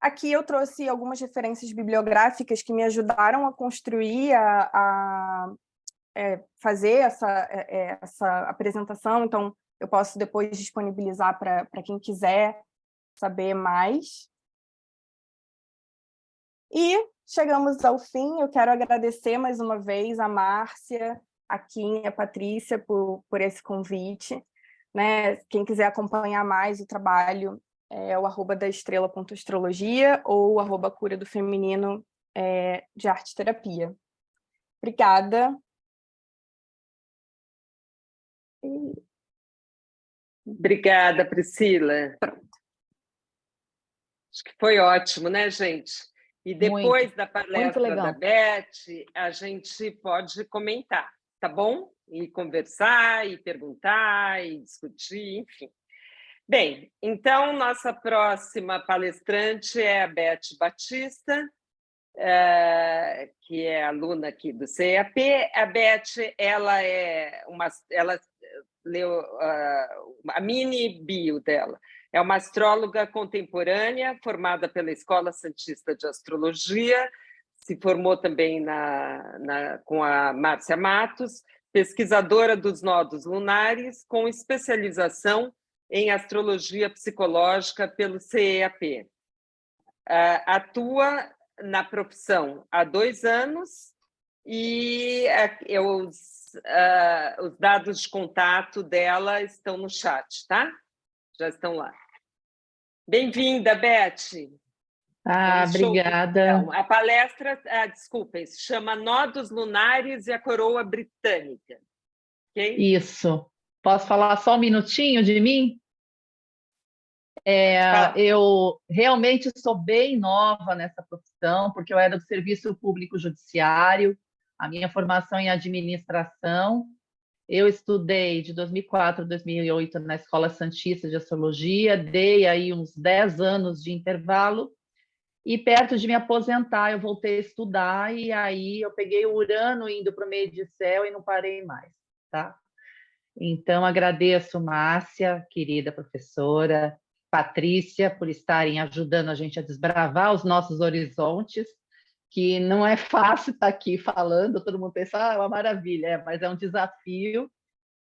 Aqui eu trouxe algumas referências bibliográficas que me ajudaram a construir, fazer essa apresentação, então eu posso depois disponibilizar para quem quiser saber mais. E chegamos ao fim. Eu quero agradecer mais uma vez a Márcia, a Kim e a Patrícia por esse convite. Né? Quem quiser acompanhar mais o trabalho é o @daestrela.astrologia ou o @cura do feminino de arte terapia. Obrigada. Obrigada, Priscila. Acho que foi ótimo, né, gente? E depois da palestra da Beth, a gente pode comentar, tá bom? E conversar, e perguntar, e discutir, enfim. Bem, então, nossa próxima palestrante é a Beth Batista, que é aluna aqui do CEAP. A Beth, ela leu a mini bio dela. É uma astróloga contemporânea, formada pela Escola Santista de Astrologia, se formou também com a Márcia Matos, pesquisadora dos nodos lunares, com especialização em astrologia psicológica pelo CEAP. Atua na profissão há 2 anos e os dados de contato dela estão no chat, tá? Já estão lá. Bem-vinda, Beth. Obrigada. Então, a palestra, desculpem, se chama Nodos Lunares e a Coroa Britânica. Okay? Isso. Posso falar só um minutinho de mim? Eu realmente sou bem nova nessa profissão, porque eu era do Serviço Público Judiciário, a minha formação em administração. Eu estudei de 2004 a 2008 na Escola Santista de Astrologia, dei aí uns 10 anos de intervalo, e perto de me aposentar eu voltei a estudar, e aí eu peguei o Urano indo para o meio de céu e não parei mais, tá? Então, agradeço, Márcia, querida professora, Patrícia, por estarem ajudando a gente a desbravar os nossos horizontes, que não é fácil estar aqui falando, todo mundo pensa, é uma maravilha, mas é um desafio.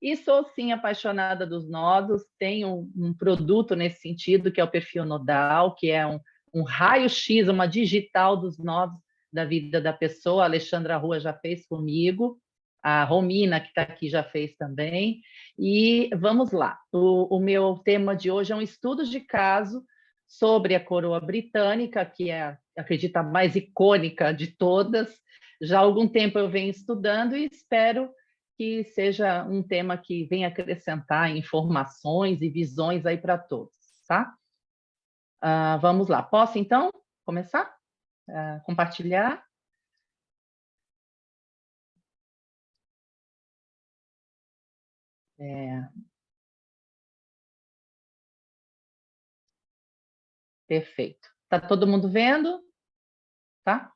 E sou, sim, apaixonada dos nodos, tenho um produto nesse sentido, que é o perfil nodal, que é um raio-x, uma digital dos nodos da vida da pessoa. A Alexandra Rua já fez comigo, a Romina, que está aqui, já fez também. E vamos lá. O meu tema de hoje é um estudo de caso sobre a coroa britânica, que é, acredito, a mais icônica de todas. Já há algum tempo eu venho estudando e espero que seja um tema que venha acrescentar informações e visões aí para todos, tá? Vamos lá. Posso, então, começar a compartilhar? Perfeito. Está todo mundo vendo? Tá?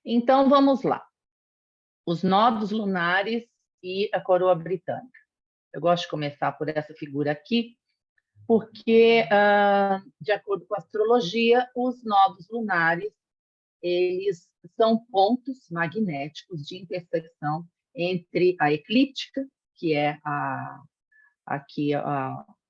Então, vamos lá. Os nodos lunares e a coroa britânica. Eu gosto de começar por essa figura aqui, porque, de acordo com a astrologia, os nodos lunares, eles são pontos magnéticos de intersecção entre a eclíptica, que é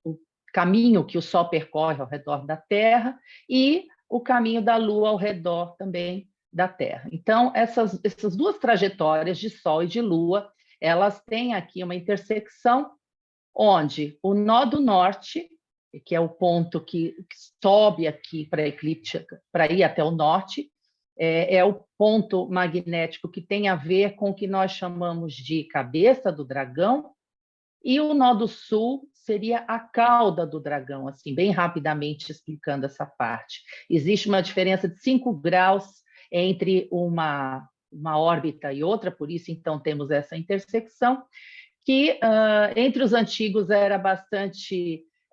o caminho que o Sol percorre ao redor da Terra, e o caminho da Lua ao redor também da Terra. Então, essas 2 trajetórias de Sol e de Lua, elas têm aqui uma intersecção onde o nó do norte, que é o ponto que sobe aqui para a eclíptica, para ir até o norte, é o ponto magnético que tem a ver com o que nós chamamos de cabeça do dragão, e o nó do sul seria a cauda do dragão, assim, bem rapidamente explicando essa parte. Existe uma diferença de 5 graus entre uma órbita e outra, por isso, então, temos essa intersecção, que entre os antigos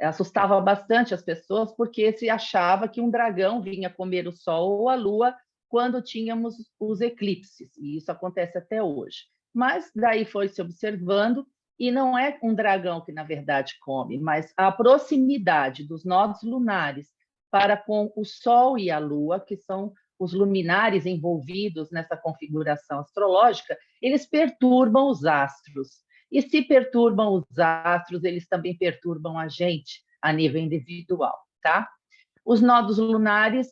assustava bastante as pessoas, porque se achava que um dragão vinha comer o Sol ou a Lua quando tínhamos os eclipses, e isso acontece até hoje. Mas daí foi se observando, e não é um dragão que, na verdade, come, mas a proximidade dos nodos lunares para com o Sol e a Lua, que são os luminares envolvidos nessa configuração astrológica, eles perturbam os astros. E se perturbam os astros, eles também perturbam a gente a nível individual, tá? Os nodos lunares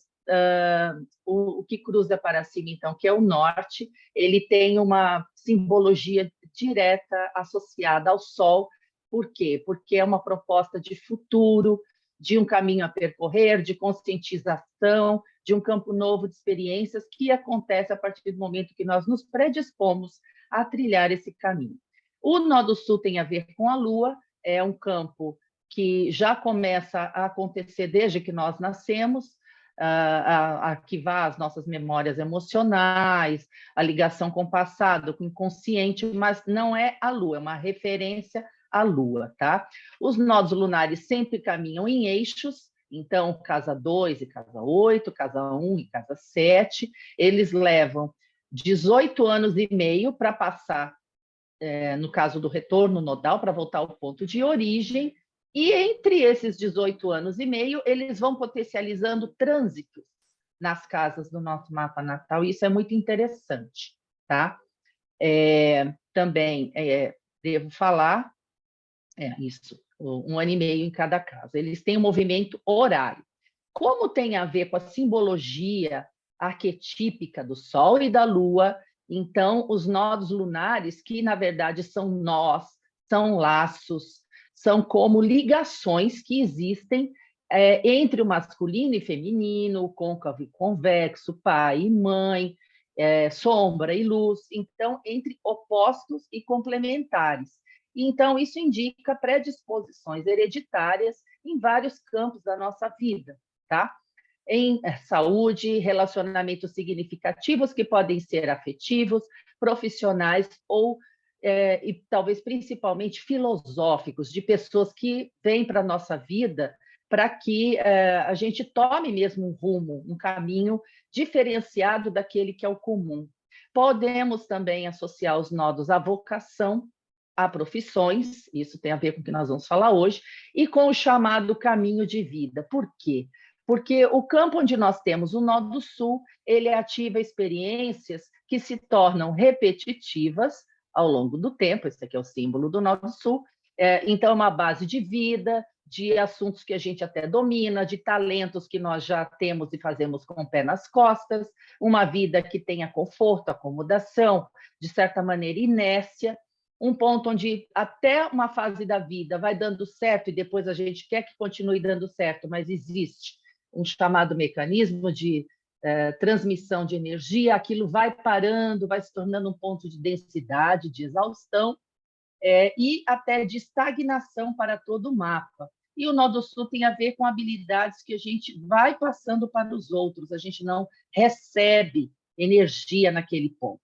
o que cruza para cima, então, que é o norte, ele tem uma simbologia direta associada ao Sol. Por quê? Porque é uma proposta de futuro, de um caminho a percorrer, de conscientização, de um campo novo de experiências que acontece a partir do momento que nós nos predispomos a trilhar esse caminho. O Nó do Sul tem a ver com a Lua, é um campo que já começa a acontecer desde que nós nascemos, a ativar as nossas memórias emocionais, a ligação com o passado, com o inconsciente, mas não é a Lua, é uma referência à Lua, tá? Os nodos lunares sempre caminham em eixos, então, casa 2 e casa 8, casa 1 e casa 7, eles levam 18 anos e meio para passar, no caso do retorno nodal, para voltar ao ponto de origem, e entre esses 18 anos e meio, eles vão potencializando trânsitos nas casas do nosso mapa natal, e isso é muito interessante, tá? Também devo falar, isso, 1 ano e meio em cada casa. Eles têm um movimento horário. Como tem a ver com a simbologia arquetípica do Sol e da Lua, então, os nodos lunares, que na verdade são nós, são laços, são como ligações que existem entre o masculino e feminino, o côncavo e convexo, pai e mãe, sombra e luz, então, entre opostos e complementares. Então, isso indica predisposições hereditárias em vários campos da nossa vida, tá? Em saúde, relacionamentos significativos que podem ser afetivos, profissionais ou e talvez principalmente filosóficos, de pessoas que vêm para a nossa vida para que a gente tome mesmo um rumo, um caminho diferenciado daquele que é o comum. Podemos também associar os nodos à vocação, a profissões, isso tem a ver com o que nós vamos falar hoje, e com o chamado caminho de vida. Por quê? Porque o campo onde nós temos o Nó do Sul, ele ativa experiências que se tornam repetitivas ao longo do tempo, esse aqui é o símbolo do Nó do Sul, então é uma base de vida, de assuntos que a gente até domina, de talentos que nós já temos e fazemos com o pé nas costas, uma vida que tenha conforto, acomodação, de certa maneira inércia, um ponto onde até uma fase da vida vai dando certo e depois a gente quer que continue dando certo, mas existe um chamado mecanismo de transmissão de energia, aquilo vai parando, vai se tornando um ponto de densidade, de exaustão, e até de estagnação para todo o mapa. E o Nó do Sul tem a ver com habilidades que a gente vai passando para os outros, a gente não recebe energia naquele ponto.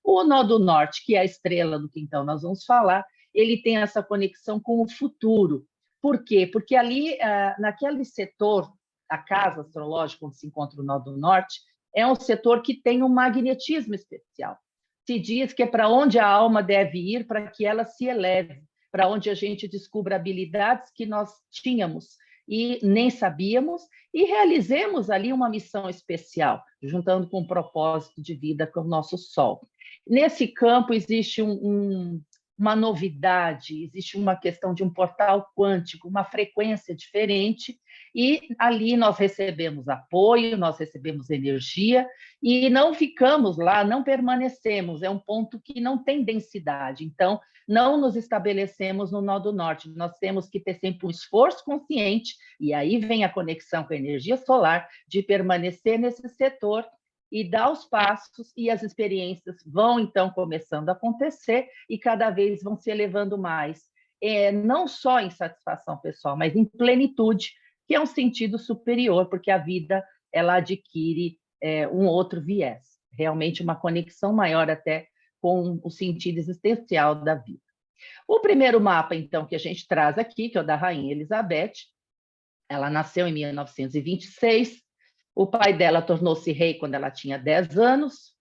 O Nó do Norte, que é a estrela do que então nós vamos falar, ele tem essa conexão com o futuro. Por quê? Porque ali, naquele setor, a casa astrológica onde se encontra o Nó do Norte, é um setor que tem um magnetismo especial. Se diz que é para onde a alma deve ir para que ela se eleve, para onde a gente descubra habilidades que nós tínhamos e nem sabíamos, e realizemos ali uma missão especial, juntando com um propósito de vida com o nosso Sol. Nesse campo existe uma novidade, existe uma questão de um portal quântico, uma frequência diferente, e ali nós recebemos apoio, nós recebemos energia, e não ficamos lá, não permanecemos, é um ponto que não tem densidade, então não nos estabelecemos no Nó do Norte, nós temos que ter sempre um esforço consciente, e aí vem a conexão com a energia solar, de permanecer nesse setor, e dar os passos, e as experiências vão, então, começando a acontecer, e cada vez vão se elevando mais. Não só em satisfação pessoal, mas em plenitude, que é um sentido superior, porque a vida ela adquire um outro viés, realmente uma conexão maior até com o sentido existencial da vida. O primeiro mapa, então, que a gente traz aqui, que é o da Rainha Elizabeth, ela nasceu em 1926, o pai dela tornou-se rei quando ela tinha 10 anos,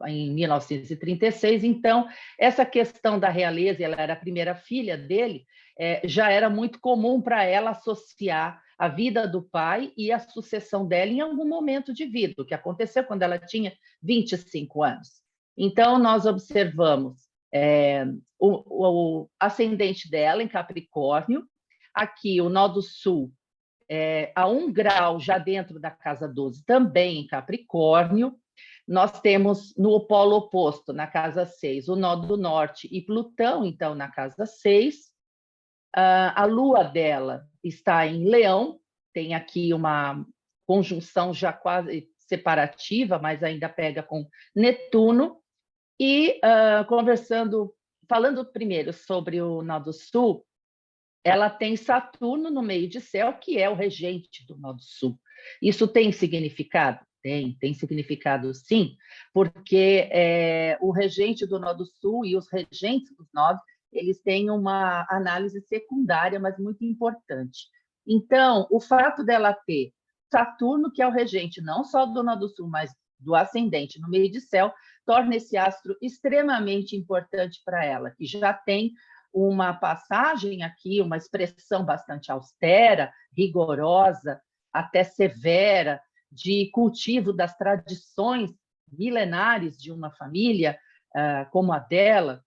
em 1936. Então, essa questão da realeza, ela era a primeira filha dele, já era muito comum para ela associar a vida do pai e a sucessão dela em algum momento de vida, o que aconteceu quando ela tinha 25 anos. Então, nós observamos o ascendente dela em Capricórnio, aqui o Nó do Sul a 1 grau já dentro da casa 12, também em Capricórnio. Nós temos no polo oposto, na casa 6, o nó do norte e Plutão, então, na casa 6. A lua dela está em Leão, tem aqui uma conjunção já quase separativa, mas ainda pega com Netuno. E falando primeiro sobre o nó do sul, ela tem Saturno no meio de céu, que é o regente do nó do sul. Isso tem significado? Tem significado, sim, porque o regente do nó do sul e os regentes dos nós, eles têm uma análise secundária, mas muito importante. Então, o fato dela ter Saturno, que é o regente não só do nó do sul, mas do ascendente no meio de céu, torna esse astro extremamente importante para ela, que já tem uma passagem aqui, uma expressão bastante austera, rigorosa, até severa, de cultivo das tradições milenares de uma família como a dela.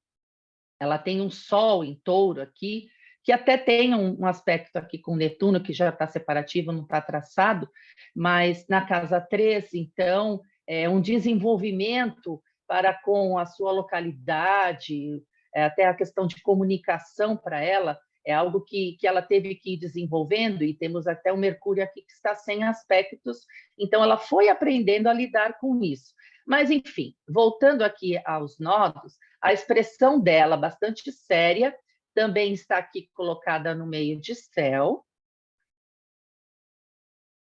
Ela tem um Sol em Touro aqui, que até tem um aspecto aqui com Netuno, que já está separativo, não está traçado, mas na casa 3, então, é um desenvolvimento para com a sua localidade, até a questão de comunicação para ela, é algo que ela teve que ir desenvolvendo, e temos até o Mercúrio aqui que está sem aspectos, então ela foi aprendendo a lidar com isso. Mas, enfim, voltando aqui aos nodos, a expressão dela, bastante séria, também está aqui colocada no meio de céu.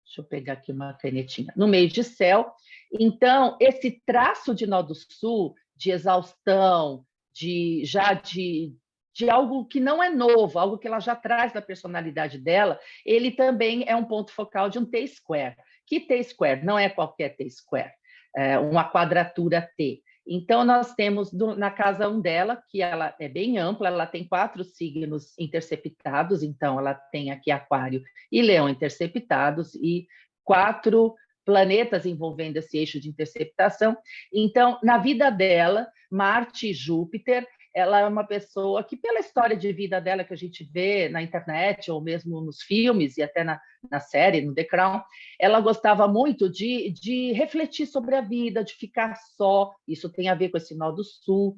Deixa eu pegar aqui uma canetinha. No meio de céu. Então, esse traço de nó do sul, de exaustão, de algo que não é novo, algo que ela já traz da personalidade dela, ele também é um ponto focal de um T-square. Que T-square? Não é qualquer T-square, é uma quadratura T. Então, nós temos na casa 1 dela, que ela é bem ampla, ela tem 4 signos interceptados, então ela tem aqui Aquário e Leão interceptados, e 4 planetas envolvendo esse eixo de interceptação. Então, na vida dela, Marte e Júpiter, ela é uma pessoa que, pela história de vida dela que a gente vê na internet, ou mesmo nos filmes, e até na série, no The Crown, ela gostava muito de refletir sobre a vida, de ficar só, isso tem a ver com esse nó do sul,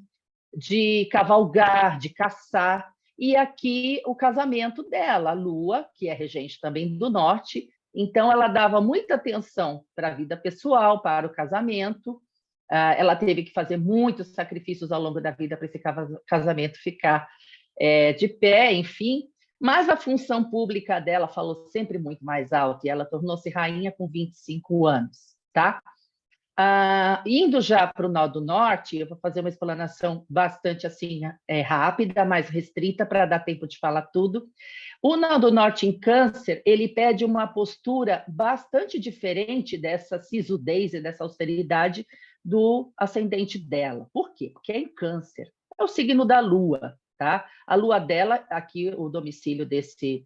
de cavalgar, de caçar. E aqui o casamento dela, a Lua, que é regente também do norte, então ela dava muita atenção para a vida pessoal, para o casamento. Ela teve que fazer muitos sacrifícios ao longo da vida para esse casamento ficar de pé, enfim. Mas a função pública dela falou sempre muito mais alto, e ela tornou-se rainha com 25 anos, tá? Indo já para o nó do norte, eu vou fazer uma explanação bastante assim rápida, mais restrita, para dar tempo de falar tudo. O nó do norte em Câncer, ele pede uma postura bastante diferente dessa sisudez e dessa austeridade do ascendente dela. Por quê? Porque é em Câncer. É o signo da Lua, tá? A Lua dela, aqui o domicílio desse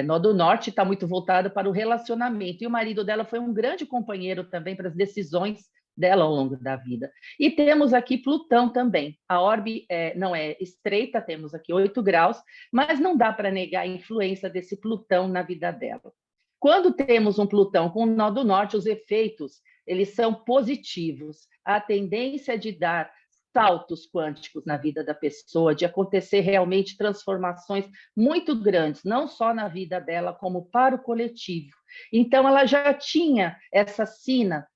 nó do norte, está muito voltado para o relacionamento. E o marido dela foi um grande companheiro também para as decisões dela ao longo da vida. E temos aqui Plutão também. A orbe não é estreita, temos aqui 8 graus, mas não dá para negar a influência desse Plutão na vida dela. Quando temos um Plutão com o nó do norte, os efeitos eles são positivos. A tendência de dar saltos quânticos na vida da pessoa, de acontecer realmente transformações muito grandes, não só na vida dela, como para o coletivo. Então, ela já tinha essa sina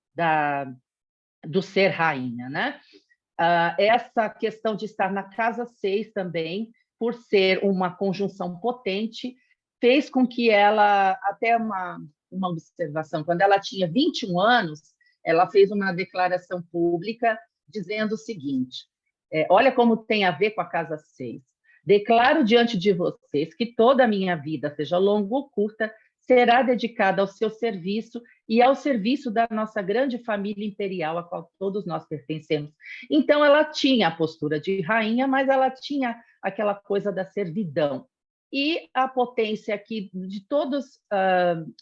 do ser rainha, né? Essa questão de estar na casa 6 também, por ser uma conjunção potente, fez com que ela, até uma observação, quando ela tinha 21 anos, ela fez uma declaração pública dizendo o seguinte, olha como tem a ver com a casa 6. Declaro diante de vocês que toda a minha vida, seja longa ou curta, será dedicada ao seu serviço e ao serviço da nossa grande família imperial, a qual todos nós pertencemos. Então, ela tinha a postura de rainha, mas ela tinha aquela coisa da servidão. E a potência aqui de todas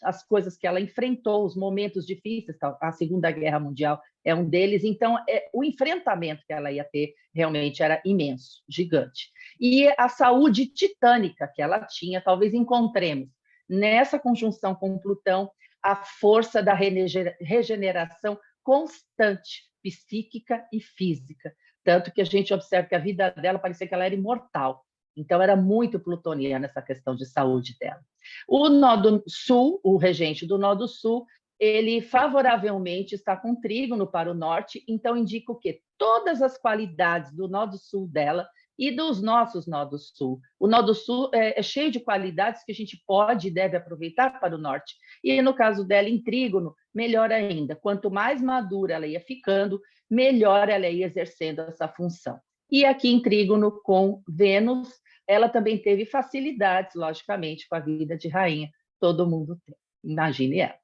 as coisas que ela enfrentou, os momentos difíceis, a Segunda Guerra Mundial é um deles, então o enfrentamento que ela ia ter realmente era imenso, gigante. E a saúde titânica que ela tinha, talvez encontremos nessa conjunção com Plutão, a força da regeneração constante, psíquica e física. Tanto que a gente observa que a vida dela parecia que ela era imortal. Então, era muito plutoniana essa questão de saúde dela. O Nodo Sul, o regente do Nodo Sul, ele favoravelmente está com trígono para o norte, então indica o quê? Todas as qualidades do Nodo Sul dela e dos nossos Nodos Sul. O Nodo Sul é cheio de qualidades que a gente pode e deve aproveitar para o norte. E no caso dela, em trígono, melhor ainda. Quanto mais madura ela ia ficando, melhor ela ia exercendo essa função. E aqui em trígono com Vênus, ela também teve facilidades, logicamente, com a vida de rainha. Todo mundo tem. Imagine ela.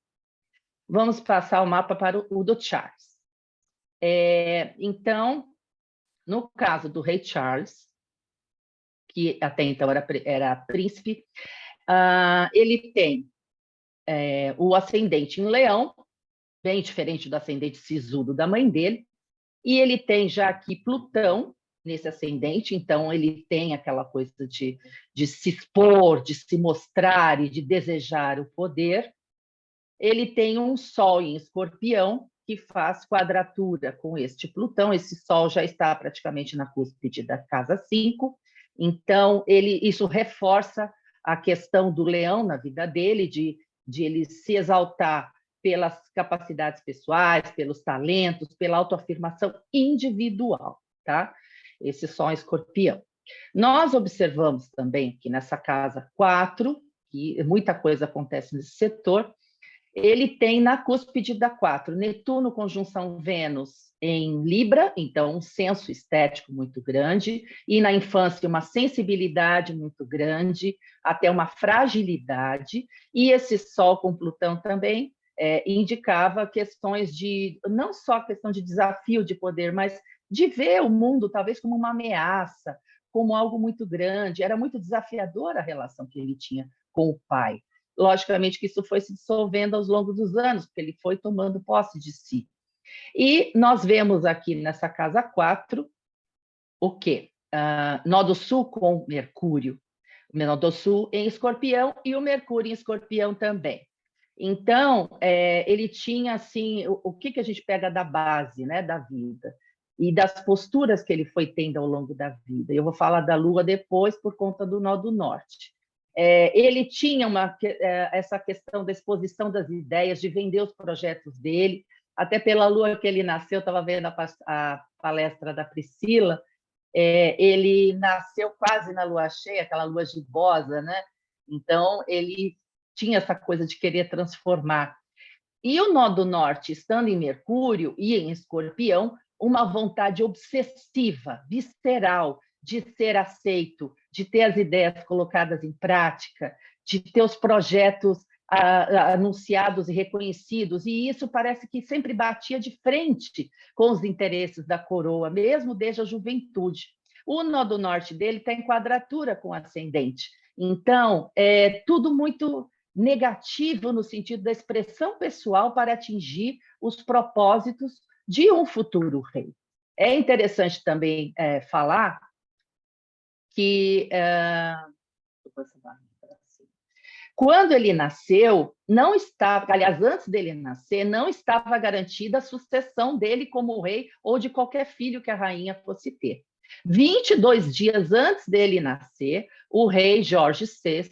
Vamos passar o mapa para o do Charles. Então, no caso do rei Charles, que até então era príncipe, ele tem o ascendente em Leão, bem diferente do ascendente sisudo da mãe dele, e ele tem já aqui Plutão nesse ascendente, então ele tem aquela coisa de se expor, de se mostrar e de desejar o poder. Ele tem um Sol em Escorpião, que faz quadratura com este Plutão. Esse Sol já está praticamente na cúspide da casa 5, então isso reforça a questão do Leão na vida dele, de ele se exaltar pelas capacidades pessoais, pelos talentos, pela autoafirmação individual, tá? Esse Sol em Escorpião. Nós observamos também que nessa casa 4, que muita coisa acontece nesse setor, ele tem na cúspide da 4, Netuno conjunção Vênus em Libra, então um senso estético muito grande, e na infância uma sensibilidade muito grande, até uma fragilidade, e esse Sol com Plutão também indicava questões de, não só questão de desafio de poder, mas de ver o mundo talvez como uma ameaça, como algo muito grande. Era muito desafiadora a relação que ele tinha com o pai. Logicamente que isso foi se dissolvendo ao longo dos anos, porque ele foi tomando posse de si. E nós vemos aqui nessa casa 4 o quê? Nodo Sul com Mercúrio. O Nodo Sul em Escorpião e o Mercúrio em Escorpião também. Então, ele tinha, assim, o que a gente pega da base, né, da vida e das posturas que ele foi tendo ao longo da vida. Eu vou falar da Lua depois por conta do Nodo Norte. Ele tinha essa questão da exposição das ideias, de vender os projetos dele, até pela lua que ele nasceu, estava vendo a palestra da Priscila, ele nasceu quase na lua cheia, aquela lua gibosa, né? Então, ele tinha essa coisa de querer transformar. E o Nodo Norte, estando em Mercúrio e em Escorpião, uma vontade obsessiva, visceral, de ser aceito, de ter as ideias colocadas em prática, de ter os projetos anunciados e reconhecidos, e isso parece que sempre batia de frente com os interesses da coroa, mesmo desde a juventude. O Nodo Norte dele está em quadratura com o ascendente, então é tudo muito negativo no sentido da expressão pessoal para atingir os propósitos de um futuro rei. É interessante também falar que quando ele nasceu, não estava, aliás, antes dele nascer, não estava garantida a sucessão dele como rei ou de qualquer filho que a rainha fosse ter. 22 dias antes dele nascer, o rei Jorge VI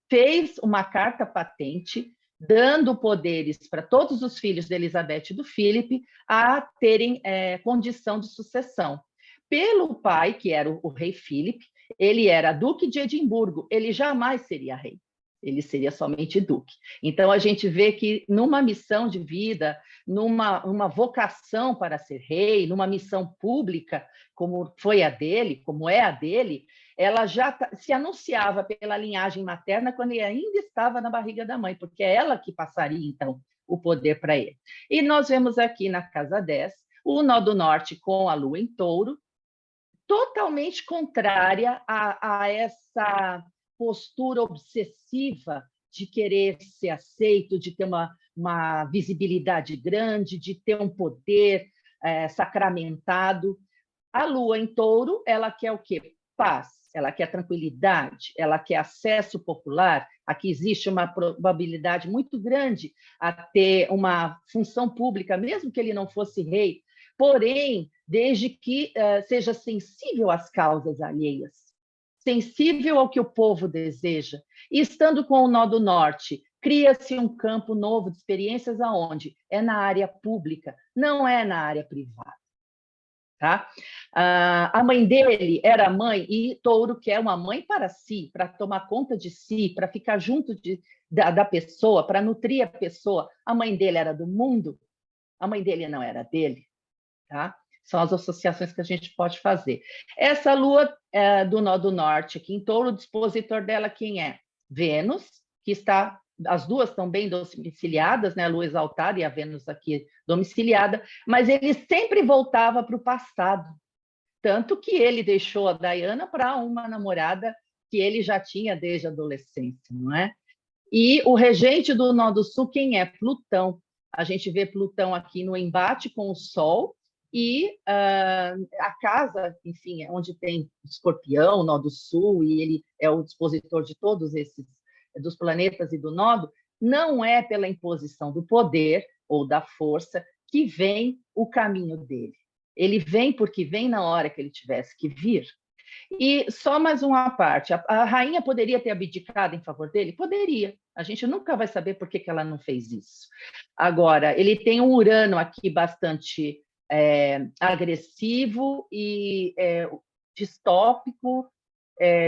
fez uma carta patente dando poderes para todos os filhos de Elizabeth e do Filipe a terem condição de sucessão. Pelo pai, que era o rei Filipe, ele era duque de Edimburgo, ele jamais seria rei, ele seria somente duque. Então, a gente vê que numa missão de vida, numa vocação para ser rei, numa missão pública, como foi a dele, como é a dele, ela já se anunciava pela linhagem materna quando ele ainda estava na barriga da mãe, porque é ela que passaria, então, o poder para ele. E nós vemos aqui na casa 10, o Nodo Norte com a Lua em Touro, totalmente contrária a essa postura obsessiva de querer ser aceito, de ter uma visibilidade grande, de ter um poder sacramentado. A Lua em Touro, ela quer o quê? paz, ela quer tranquilidade, ela quer acesso popular. Aqui existe uma probabilidade muito grande a ter uma função pública, mesmo que ele não fosse rei, porém, desde que seja sensível às causas alheias, sensível ao que o povo deseja. E estando com o Nó do Norte, cria-se um campo novo de experiências aonde? É na área pública, não é na área privada. Tá? A mãe dele era mãe, e Touro quer uma mãe para si, para tomar conta de si, para ficar junto da pessoa, para nutrir a pessoa. A mãe dele era do mundo, a mãe dele não era dele. Tá? São as associações que a gente pode fazer. Essa lua do Nó do Norte, aqui em Touro, o dispositor dela quem é? Vênus, que está... As duas estão bem domiciliadas, né? A Lua exaltada e a Vênus aqui domiciliada, mas ele sempre voltava para o passado. Tanto que ele deixou a Diana para uma namorada que ele já tinha desde a adolescência, não é? E o regente do Nó do Sul, quem é? Plutão. A gente vê Plutão aqui no embate com o Sol, e a casa, enfim, é onde tem Escorpião, Nó do Sul, e ele é o dispositor de todos esses, dos planetas e do nodo, não é pela imposição do poder ou da força que vem o caminho dele. Ele vem porque vem na hora que ele tivesse que vir. E só mais uma parte, a rainha poderia ter abdicado em favor dele? Poderia. A gente nunca vai saber por que ela não fez isso. Agora, ele tem um Urano aqui bastante agressivo e distópico,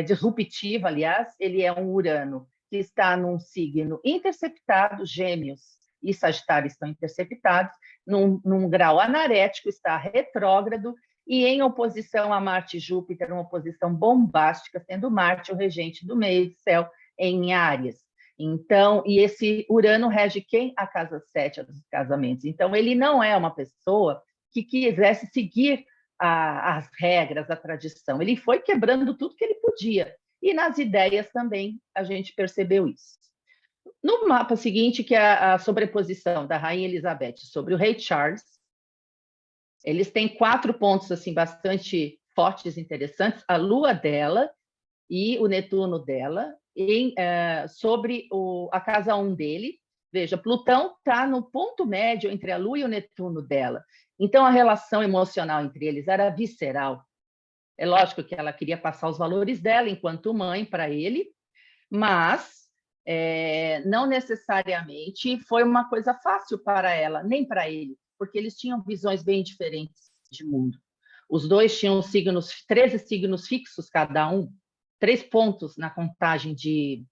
disruptivo, aliás. Ele é um Urano que está num signo interceptado, Gêmeos e Sagitário estão interceptados, num grau anarético, está retrógrado, e em oposição a Marte e Júpiter, uma oposição bombástica, sendo Marte o regente do meio do céu em Áries. Então, e esse Urano rege quem? A casa 7 dos casamentos. Então, ele não é uma pessoa que quisesse seguir as regras, a tradição. Ele foi quebrando tudo que ele podia. E nas ideias também a gente percebeu isso. No mapa seguinte, que é a sobreposição da Rainha Elizabeth sobre o Rei Charles, eles têm 4 pontos assim, bastante fortes e interessantes. A Lua dela e o Netuno dela, sobre a casa 1 dele. Veja, Plutão está no ponto médio entre a Lua e o Netuno dela. Então, a relação emocional entre eles era visceral. É lógico que ela queria passar os valores dela enquanto mãe para ele, mas não necessariamente foi uma coisa fácil para ela, nem para ele, porque eles tinham visões bem diferentes de mundo. Os dois tinham 13 signos fixos cada um, 3 pontos na contagem de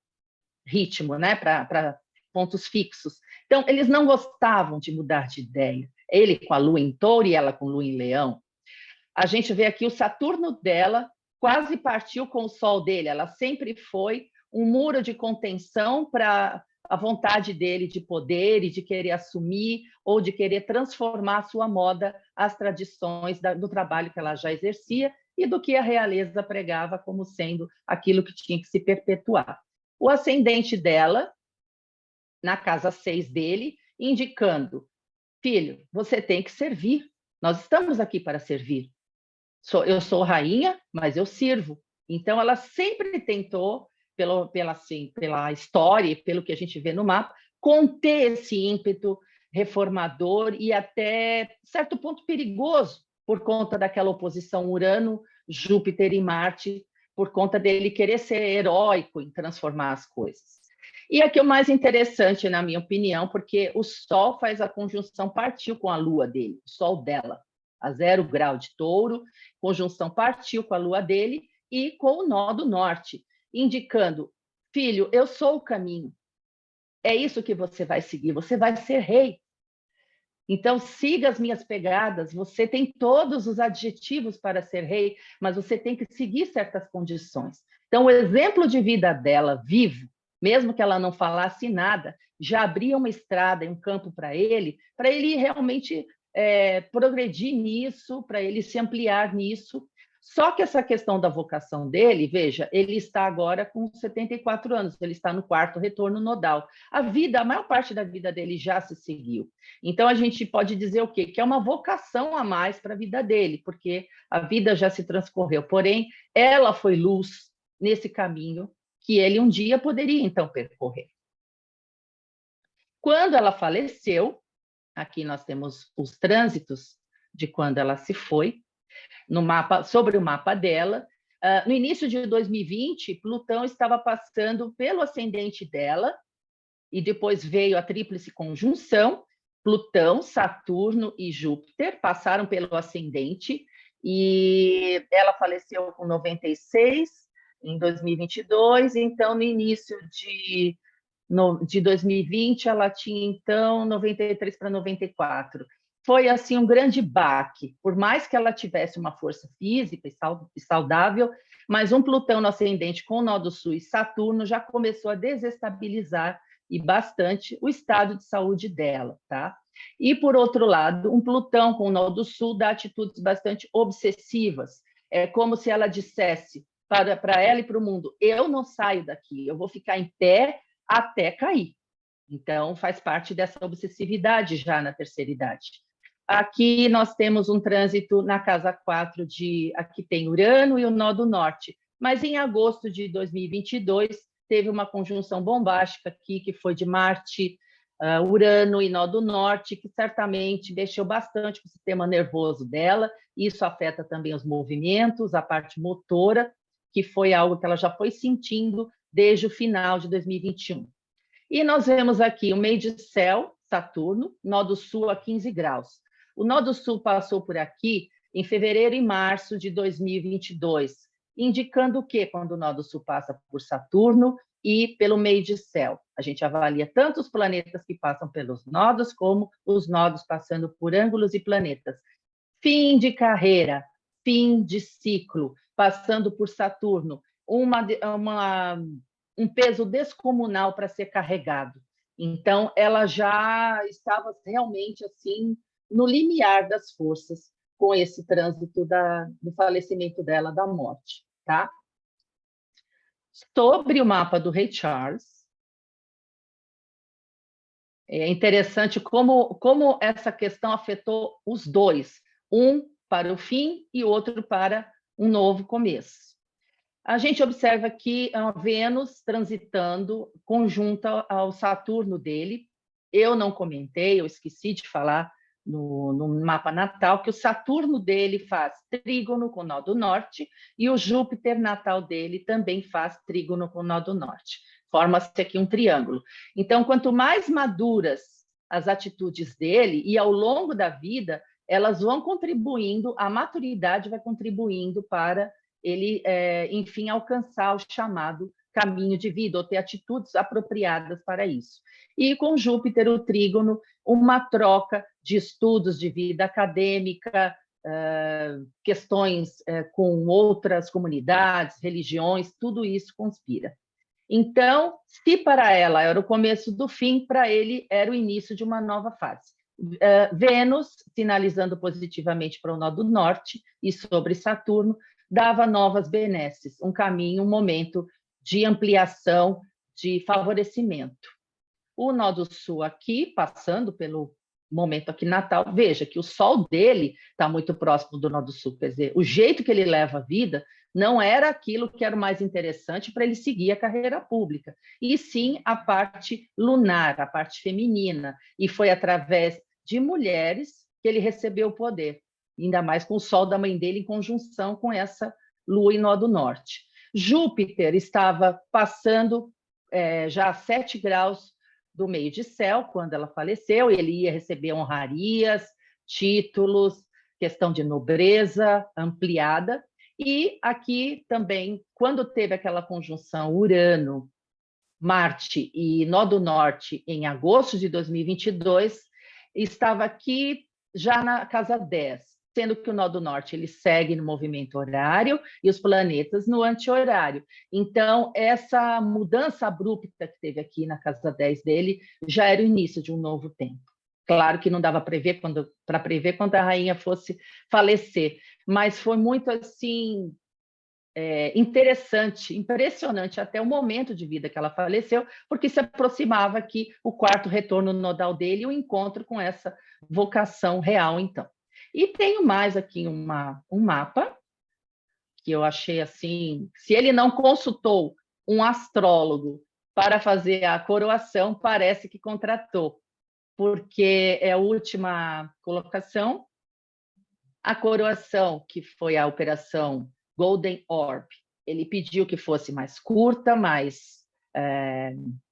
ritmo, né, para pontos fixos. Então, eles não gostavam de mudar de ideia. Ele com a Lua em Touro e ela com Lua em Leão. A gente vê aqui o Saturno dela quase partiu com o Sol dele. Ela sempre foi um muro de contenção para a vontade dele de poder e de querer assumir ou de querer transformar a sua moda às tradições do trabalho que ela já exercia e do que a realeza pregava como sendo aquilo que tinha que se perpetuar. O ascendente dela, na casa 6 dele, indicando: filho, você tem que servir. Nós estamos aqui para servir. Eu sou rainha, mas eu sirvo. Então, ela sempre tentou, pela história e pelo que a gente vê no mapa, conter esse ímpeto reformador e até certo ponto perigoso, por conta daquela oposição Urano, Júpiter e Marte, por conta dele querer ser heróico em transformar as coisas. E aqui o mais interessante, na minha opinião, porque o Sol faz a conjunção partiu com a Lua dele, o Sol dela, a 0 grau de Touro, conjunção partiu com a Lua dele e com o Nó do Norte, indicando: filho, eu sou o caminho, é isso que você vai seguir, você vai ser rei. Então, siga as minhas pegadas, você tem todos os adjetivos para ser rei, mas você tem que seguir certas condições. Então, o exemplo de vida dela, vivo, mesmo que ela não falasse nada, já abria uma estrada, um campo para ele realmente progredir nisso, para ele se ampliar nisso. Só que essa questão da vocação dele, veja, ele está agora com 74 anos, ele está no 4º retorno nodal. A maior parte da vida dele já se seguiu. Então, a gente pode dizer o quê? Que é uma vocação a mais para a vida dele, porque a vida já se transcorreu. Porém, ela foi luz nesse caminho que ele um dia poderia, então, percorrer. Quando ela faleceu, aqui nós temos os trânsitos de quando ela se foi, sobre o mapa dela. No início de 2020, Plutão estava passando pelo ascendente dela, e depois veio a tríplice conjunção. Plutão, Saturno e Júpiter passaram pelo ascendente, e ela faleceu com 96 em 2022, então no início de 2020 ela tinha então 93 para 94. Foi assim um grande baque, por mais que ela tivesse uma força física e saudável, mas um Plutão no ascendente com o nó do sul e Saturno já começou a desestabilizar e bastante o estado de saúde dela, tá? E por outro lado, um Plutão com o nó do sul dá atitudes bastante obsessivas. É como se ela dissesse para ela e para o mundo: eu não saio daqui, eu vou ficar em pé até cair. Então, faz parte dessa obsessividade já na terceira idade. Aqui nós temos um trânsito na casa 4 aqui tem Urano e o nó do norte, mas em agosto de 2022 teve uma conjunção bombástica aqui, que foi de Marte, Urano e nó do norte, que certamente mexeu bastante com o sistema nervoso dela. Isso afeta também os movimentos, a parte motora, que foi algo que ela já foi sentindo desde o final de 2021. E nós vemos aqui o meio de céu, Saturno, nó do sul a 15 graus. O nó do sul passou por aqui em fevereiro e março de 2022, indicando o quê quando o nó do sul passa por Saturno e pelo meio de céu? A gente avalia tanto os planetas que passam pelos nodos, como os nodos passando por ângulos e planetas. Fim de carreira, fim de ciclo, passando por Saturno, um peso descomunal para ser carregado. Então, ela já estava realmente assim no limiar das forças com esse trânsito do falecimento dela, da morte, tá? Sobre o mapa do Rei Charles, é interessante como essa questão afetou os dois, um para o fim e outro para um novo começo. A gente observa aqui a Vênus transitando conjunta ao Saturno dele. Eu não comentei, eu esqueci de falar no mapa natal, que o Saturno dele faz trígono com o nó do norte e o Júpiter natal dele também faz trígono com o nó do norte. Forma-se aqui um triângulo. Então, quanto mais maduras as atitudes dele, e ao longo da vida, elas vão contribuindo, a maturidade vai contribuindo para ele, enfim, alcançar o chamado caminho de vida, ou ter atitudes apropriadas para isso. E com Júpiter, o trígono, uma troca de estudos de vida acadêmica, questões com outras comunidades, religiões, tudo isso conspira. Então, se para ela era o começo do fim, para ele era o início de uma nova fase. Vênus, sinalizando positivamente para o nó do norte, e sobre Saturno, dava novas benesses, um caminho, um momento de ampliação, de favorecimento. O nó do sul aqui, passando pelo momento aqui natal, veja que o sol dele está muito próximo do nó do sul, quer dizer, o jeito que ele leva a vida não era aquilo que era o mais interessante para ele seguir a carreira pública, e sim a parte lunar, a parte feminina, e foi através de mulheres que ele recebeu o poder, ainda mais com o sol da mãe dele em conjunção com essa lua em nó do norte. Júpiter estava passando já a 7 graus do meio de céu, quando ela faleceu, e ele ia receber honrarias, títulos, questão de nobreza ampliada. E aqui também, quando teve aquela conjunção Urano, Marte e nó do norte em agosto de 2022, estava aqui já na casa 10, sendo que o nó do norte ele segue no movimento horário e os planetas no anti-horário. Então, essa mudança abrupta que teve aqui na casa 10 dele já era o início de um novo tempo. Claro que não dava para prever quando a rainha fosse falecer, mas foi muito assim interessante, impressionante até o momento de vida que ela faleceu, porque se aproximava aqui o quarto retorno nodal dele e o encontro com essa vocação real, então. E tenho mais aqui um mapa que eu achei assim, se ele não consultou um astrólogo para fazer a coroação, parece que contratou, porque é a última colocação, a coroação, que foi a operação Golden Orb, ele pediu que fosse mais curta,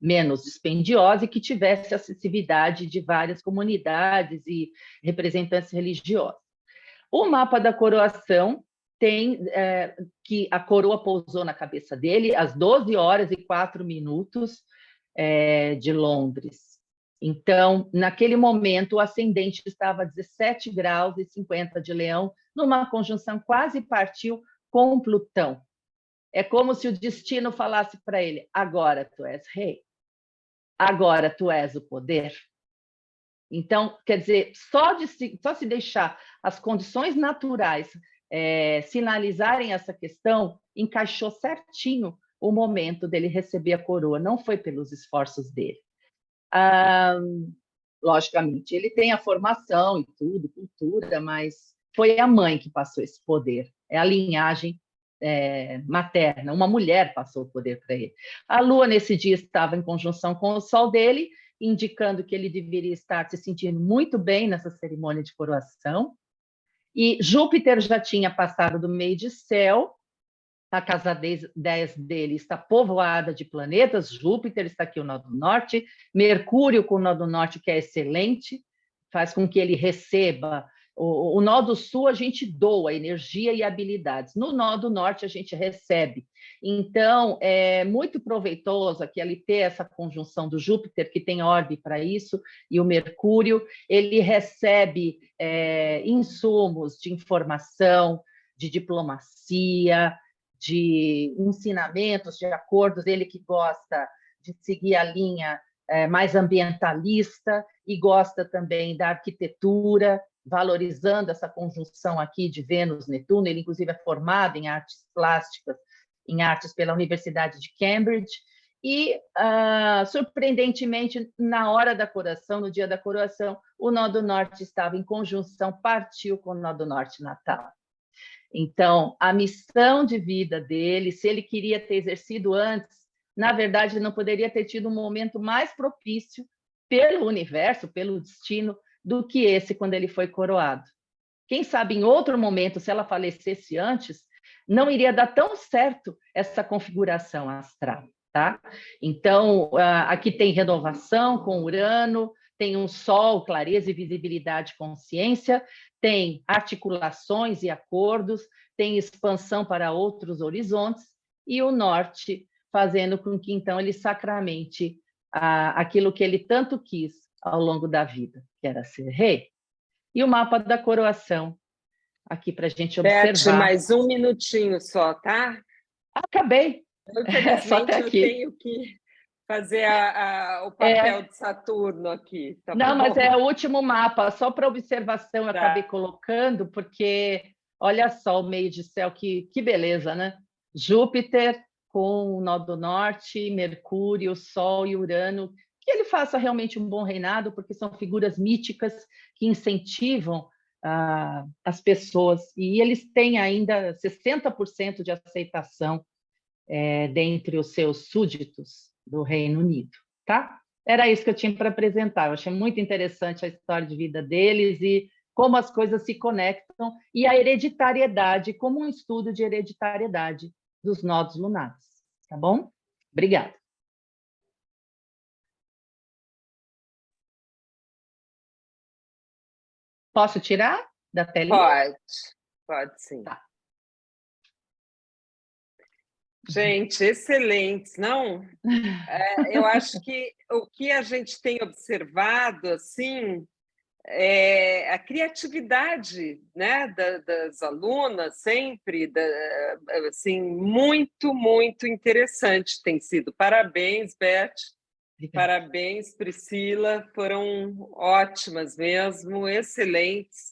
menos dispendiosa e que tivesse acessibilidade de várias comunidades e representantes religiosos. O mapa da coroação tem que a coroa pousou na cabeça dele às 12h04 de Londres. Então, naquele momento, o ascendente estava a 17 graus e 50 de Leão, numa conjunção quase partiu com Plutão. É como se o destino falasse para ele: agora tu és rei, agora tu és o poder. Então, quer dizer, só se deixar as condições naturais sinalizarem essa questão, encaixou certinho o momento dele receber a coroa, não foi pelos esforços dele. Logicamente, ele tem a formação e tudo, cultura, mas foi a mãe que passou esse poder, é a linhagem materna, uma mulher passou o poder para ele. A Lua, nesse dia, estava em conjunção com o Sol dele, indicando que ele deveria estar se sentindo muito bem nessa cerimônia de coroação. E Júpiter já tinha passado do meio de céu, a casa 10 dele está povoada de planetas, Júpiter está aqui no Nó do Norte, Mercúrio com o Nó do Norte, que é excelente, faz com que ele receba. O Nó do Sul a gente doa energia e habilidades, no Nó do Norte a gente recebe. Então, é muito proveitoso aqui ele ter essa conjunção do Júpiter, que tem orbe para isso, e o Mercúrio, ele recebe insumos de informação, de diplomacia, de ensinamentos, de acordos, ele que gosta de seguir a linha mais ambientalista e gosta também da arquitetura, valorizando essa conjunção aqui de Vênus-Netuno. Ele, inclusive, é formado em artes plásticas, em artes pela Universidade de Cambridge, e, surpreendentemente, na hora da coroação, no dia da coroação, o Nó do Norte estava em conjunção, partiu com o Nó do Norte natal. Então, a missão de vida dele, se ele queria ter exercido antes, na verdade, não poderia ter tido um momento mais propício pelo universo, pelo destino, do que esse quando ele foi coroado. Quem sabe em outro momento, se ela falecesse antes, não iria dar tão certo essa configuração astral, tá? Então, aqui tem renovação com Urano, tem um Sol, clareza e visibilidade, consciência, tem articulações e acordos, tem expansão para outros horizontes, e o Norte fazendo com que, então, ele sacramente aquilo que ele tanto quis ao longo da vida, que era ser rei. E o mapa da coroação, aqui para a gente observar. Beth, mais um minutinho só, tá? Acabei. Infelizmente, eu tenho que fazer o papel de Saturno aqui. Tá Não, bom? mas é o último mapa, só para observação eu acabei colocando, porque olha só o meio de céu, que beleza, né? Júpiter com o Nó do Norte, Mercúrio, Sol e Urano, que ele faça realmente um bom reinado, porque são figuras míticas que incentivam as pessoas, e eles têm ainda 60% de aceitação dentre os seus súditos do Reino Unido, tá? Era isso que eu tinha para apresentar. Eu achei muito interessante a história de vida deles e como as coisas se conectam, e a hereditariedade, como um estudo de hereditariedade dos nodos lunares, tá bom? Obrigada. Posso tirar da telinha? Pode sim. Tá. Gente, excelentes, não? Eu acho que o que a gente tem observado, assim, é a criatividade, né, das alunas sempre, assim, muito, muito interessante tem sido. Parabéns, Beth. Obrigada. Parabéns, Priscila. Foram ótimas mesmo, excelentes.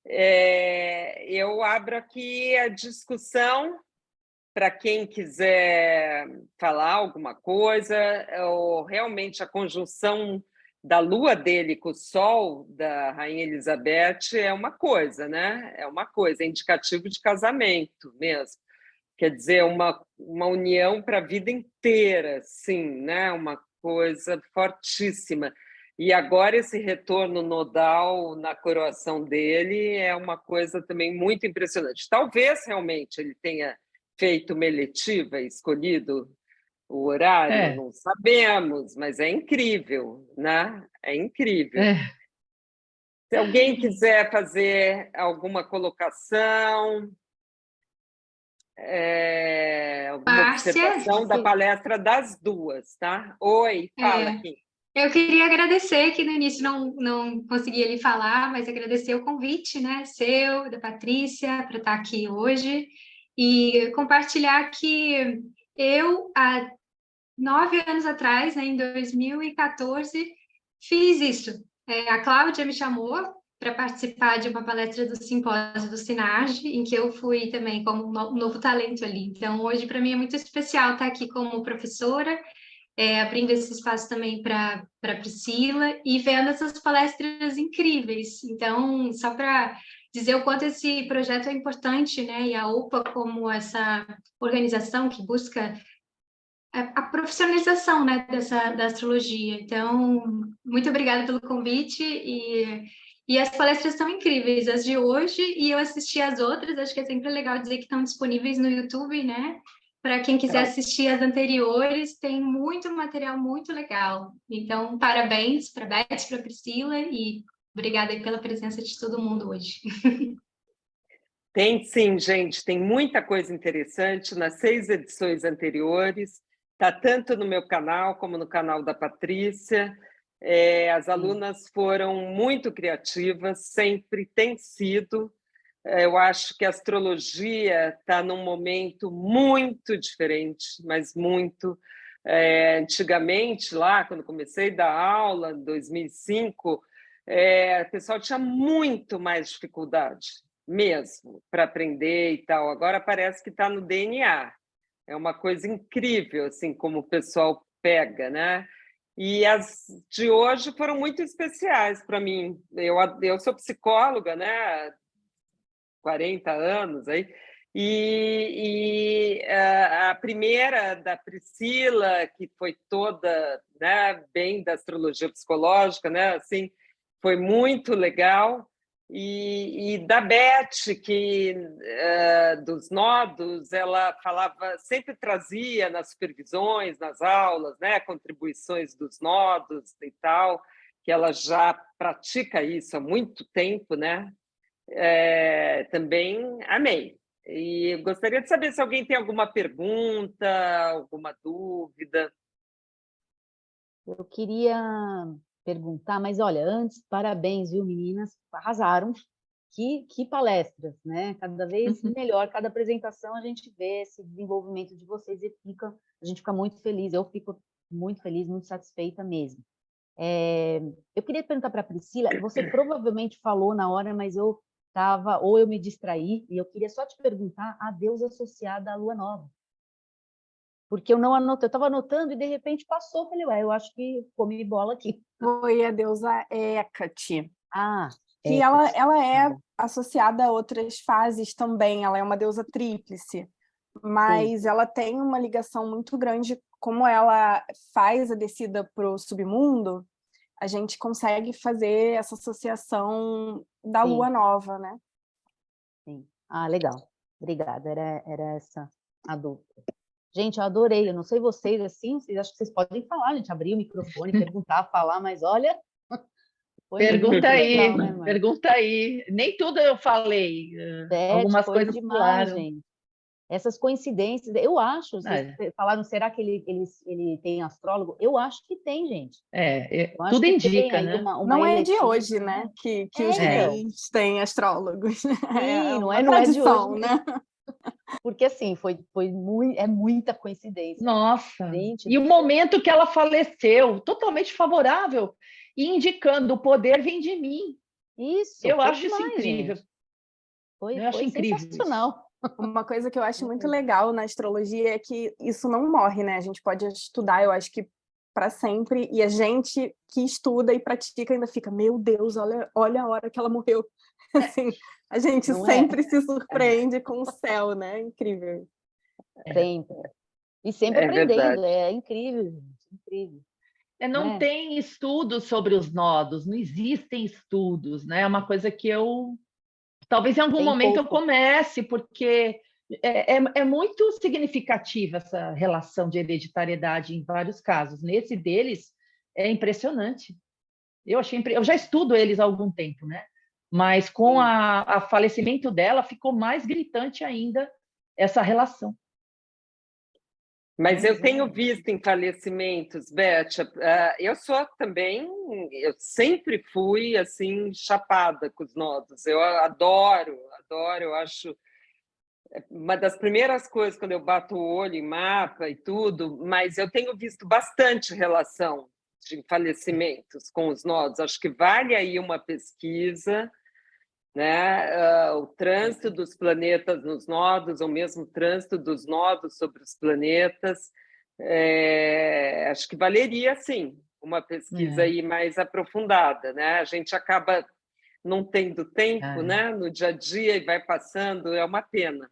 Eu abro aqui a discussão para quem quiser falar alguma coisa, ou realmente a conjunção da lua dele com o sol da Rainha Elizabeth é uma coisa, né? É uma coisa, é indicativo de casamento mesmo. Quer dizer, uma união para a vida inteira, sim, né? Uma coisa fortíssima. E agora esse retorno nodal na coroação dele é uma coisa também muito impressionante. Talvez realmente ele tenha feito uma eletiva e escolhido o horário, não sabemos, mas é incrível, né? É incrível. Se alguém quiser fazer alguma colocação, alguma observação da palestra das duas, tá? Oi, fala aqui. Eu queria agradecer, que no início não consegui lhe falar, mas agradecer o convite, né, seu, da Patrícia, para estar aqui hoje, e compartilhar que eu, há 9 anos atrás, né, em 2014, fiz isso. A Cláudia me chamou para participar de uma palestra do simpósio do SINAGE, em que eu fui também como um novo talento ali. Então, hoje, para mim, é muito especial estar aqui como professora, abrindo esse espaço também para Priscila e vendo essas palestras incríveis. Então, só para dizer o quanto esse projeto é importante, né? E a OPA como essa organização que busca a profissionalização, né, da astrologia. Então, muito obrigada pelo convite e as palestras estão incríveis, as de hoje, e eu assisti as outras, acho que é sempre legal dizer que estão disponíveis no YouTube, né? Para quem quiser assistir as anteriores, tem muito material muito legal. Então, parabéns para a Beth, para a Priscila, e obrigada aí pela presença de todo mundo hoje. Tem sim, gente, tem muita coisa interessante nas 6 edições anteriores, está tanto no meu canal como no canal da Patrícia. As alunas foram muito criativas, sempre tem sido. Eu acho que a astrologia está num momento muito diferente, mas muito. Antigamente, lá, quando comecei a dar aula, em 2005, o pessoal tinha muito mais dificuldade, mesmo, para aprender e tal. Agora parece que está no DNA. É uma coisa incrível, assim, como o pessoal pega, né? E as de hoje foram muito especiais para mim. Eu sou psicóloga, né? 40 anos aí, e a primeira da Priscila, que foi toda, né, bem da astrologia psicológica, né, assim, foi muito legal, e da Beth, que dos nodos, ela falava, sempre trazia nas supervisões, nas aulas, né, contribuições dos nodos e tal, que ela já pratica isso há muito tempo, né? Também amei. E gostaria de saber se alguém tem alguma pergunta, alguma dúvida. Eu queria perguntar, mas olha, antes, parabéns, viu, meninas? Arrasaram. Que palestras, né? Cada vez melhor, cada apresentação a gente vê esse desenvolvimento de vocês e a gente fica muito feliz, eu fico muito feliz, muito satisfeita mesmo. Eu queria perguntar para a Priscila, você provavelmente falou na hora, mas eu me distraí, e eu queria só te perguntar a deusa associada à lua nova. Porque eu não anotei, eu estava anotando e de repente passou, falei, eu acho que comi bola aqui. Foi a deusa Hécate. Que ela é associada a outras fases também, ela é uma deusa tríplice, mas ela tem uma ligação muito grande, como ela faz a descida para o submundo, a gente consegue fazer essa associação da lua nova, né? Sim. Legal. Obrigada. Era essa a dúvida. Gente, eu adorei. Eu não sei vocês, assim, acho que vocês podem falar, gente, abrir o microfone, perguntar, falar, mas olha... Pergunta aí, legal, né, pergunta aí. Nem tudo eu falei. Algumas coisas demais, gente. Essas coincidências, eu acho, vocês falaram, será que ele tem astrólogo? Eu acho que tem, gente. Tudo indica, né? Não é de hoje, né? Que os reis têm astrólogos. Sim, não é de hoje, né? Porque, assim, é muita coincidência. Nossa! Gente, e o momento que ela faleceu, totalmente favorável, e indicando o poder vem de mim. Isso. Eu acho isso incrível. Foi, Eu acho foi incrível isso. sensacional. Uma coisa que eu acho muito legal na astrologia é que isso não morre, né? A gente pode estudar, eu acho que para sempre, e a gente que estuda e pratica ainda fica, meu Deus, olha a hora que ela morreu. Assim, a gente Não é? sempre se surpreende com o céu, né? Incrível. Sempre. E sempre É aprendendo, verdade. é incrível, gente, incrível. Não Né? tem estudos sobre os nodos, não existem estudos, né? É uma coisa que eu talvez em algum Tem momento eu pouco. comece, porque é muito significativa essa relação de hereditariedade em vários casos. Nesse deles é impressionante. Eu já estudo eles há algum tempo, né? Mas com a falecimento dela ficou mais gritante ainda essa relação. Mas Pois eu tenho é. visto em falecimentos, Beth, eu sou também, eu sempre fui assim chapada com os nodos. Eu adoro, eu acho uma das primeiras coisas quando eu bato o olho em mapa e tudo, mas eu tenho visto bastante relação de falecimentos com os nodos. Acho que vale aí uma pesquisa, né? O trânsito dos planetas nos nodos, ou mesmo o trânsito dos nodos sobre os planetas. Acho que valeria, sim, uma pesquisa aí mais aprofundada, né? A gente acaba não tendo tempo, né? No dia a dia e vai passando, é uma pena.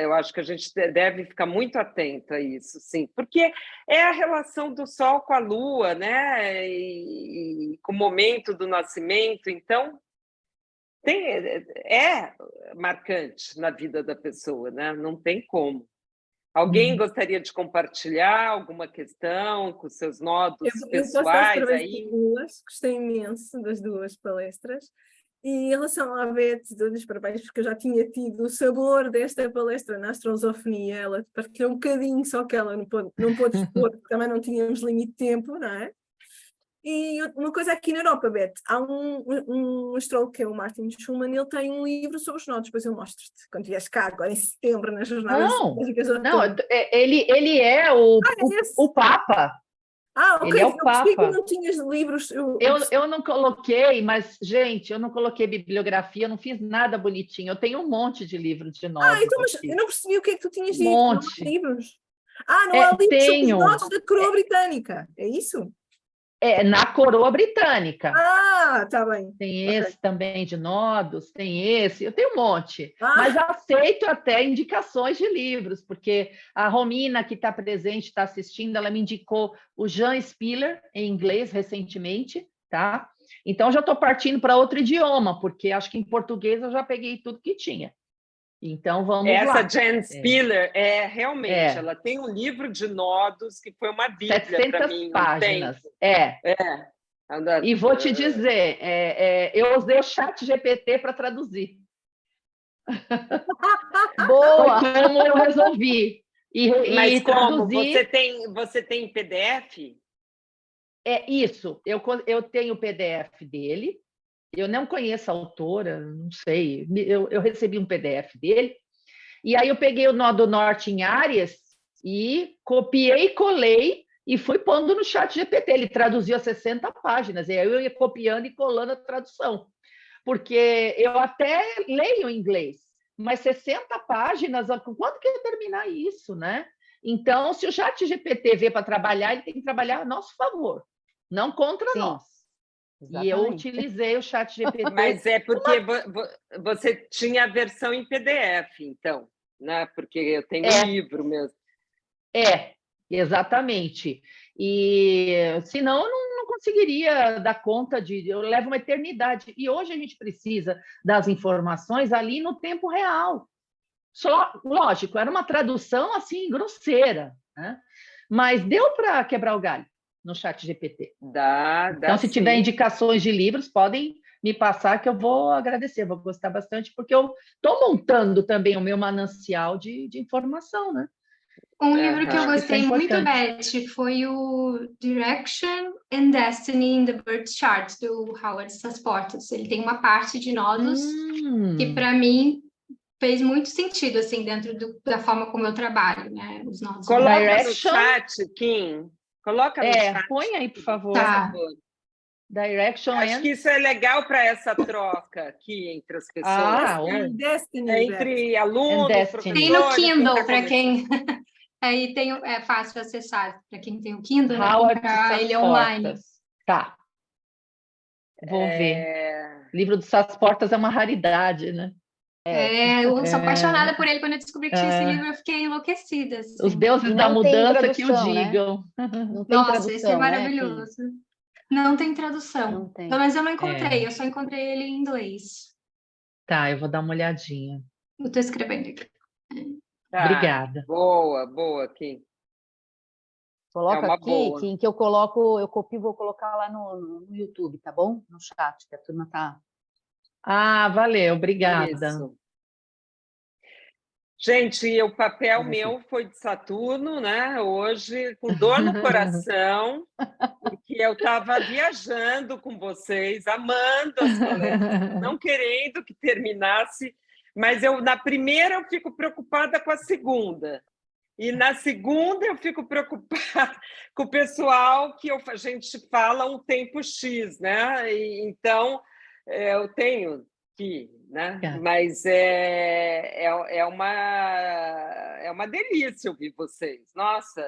Eu acho que a gente deve ficar muito atento a isso, sim, porque é a relação do Sol com a Lua, né? E com o momento do nascimento, então é marcante na vida da pessoa, né? Não tem como. Alguém gostaria de compartilhar alguma questão com seus nodos Eu posso dar os pessoais parabéns aí? às duas, gostei imenso das duas palestras. E em relação à Beth, dou-lhe os parabéns porque eu já tinha tido o sabor desta palestra na Astrosofonia. Ela partilhou um bocadinho, só que ela não pôde expor, porque também não tínhamos limite de tempo, não é? E uma coisa aqui na Europa, Beth, há um astrólogo que é o Martin Schulman, ele tem um livro sobre os nodos, depois eu mostro-te, quando vieres cá, agora em setembro, nas jornadas astrológicas de Não, outono. ele é o Papa. Ok, Ele é o eu percebi que Papa. não tinhas livros. Eu não coloquei, mas, gente, eu não coloquei bibliografia, eu não fiz nada bonitinho. Eu tenho um monte de livros de nodos Então, mas aqui. eu não percebi o que é que tu tinhas Um dito, não há monte. livros. Não há livros sobre os Tenho. nodos da coroa britânica, é isso? Na coroa britânica. Tá bem. Tem Ok. esse também de nodos, tem esse, eu tenho um monte. Ah. Mas aceito até indicações de livros, porque a Romina, que está presente, está assistindo, ela me indicou o Jean Spiller, em inglês, recentemente, tá? Então, já estou partindo para outro idioma, porque acho que em português eu já peguei tudo que tinha. Então, vamos lá. Essa Jan Spiller, realmente, ela tem um livro de nodos que foi uma bíblia para mim. 700 páginas. E vou te dizer, eu usei o chat GPT para traduzir. Boa! Foi como eu resolvi. Mas como? Traduzir... Você tem PDF? É isso. Eu tenho o PDF dele. Eu não conheço a autora, não sei. Eu recebi um PDF dele. E aí eu peguei o nó do norte em Áries e copiei, colei e fui pondo no chat GPT. Ele traduziu 60 páginas. E aí eu ia copiando e colando a tradução. Porque eu até leio em inglês, mas 60 páginas, quando que ia terminar isso, né? Então, se o chat GPT veio para trabalhar, ele tem que trabalhar a nosso favor, não contra nós. Exatamente. E eu utilizei o chat GPT. Mas é porque você tinha a versão em PDF, então, né? Porque eu tenho um livro mesmo. Exatamente. E senão eu não conseguiria dar conta eu levo uma eternidade. E hoje a gente precisa das informações ali no tempo real. Só, lógico, era uma tradução assim grosseira, né? Mas deu para quebrar o galho no chat GPT. Dá então, se tiver indicações de livros, podem me passar que eu vou agradecer, vou gostar bastante, porque eu estou montando também o meu manancial de informação, né? Um livro que eu gostei muito, Beth, foi o Direction and Destiny in the Birth Chart, do Howard Sasportas. Ele tem uma parte de nodos que, para mim, fez muito sentido, assim, dentro da forma como eu trabalho, né? Os nodos. Coloca no chat, Kim. Coloca no chat. Põe aí, por favor. Tá. Direction Acho and... que isso é legal para essa troca aqui entre as pessoas, Ah, né? Destiny, Entre And alunos, Destiny. Tem no professores, Kindle, tá para começando. quem. Aí tem, é fácil acessar. Para quem tem o Kindle, né? Howard Comprar ele Sas online. Portas. Tá, vou ver. É, Livro do Sas Portas é uma raridade, né? Eu sou É, apaixonada por ele. Quando eu descobri que tinha esse livro, eu fiquei enlouquecida, os assim. deuses E da não tem mudança que o tradução, né? digam. Não tem Nossa, esse é tradução, né, Kim? maravilhoso. Não tem tradução. Não tem. Pelo menos eu não encontrei, É. eu só encontrei ele em inglês. Tá, eu vou dar uma olhadinha. Eu estou escrevendo aqui. tá. Obrigada. Boa, Kim. Coloca uma aqui, boa. Kim, que eu coloco, eu copio e vou colocar lá no YouTube, tá bom? No chat, que a turma tá... Ah, valeu, obrigada. Isso. Gente, o papel Peraí. meu foi de Saturno, né? Hoje, com dor no coração, porque eu estava viajando com vocês, amando as palestras, não querendo que terminasse, mas na primeira eu fico preocupada com a segunda. E na segunda eu fico preocupada com o pessoal que a gente fala um tempo X, né? Então, eu tenho que, né? Mas é uma delícia ouvir vocês. Nossa,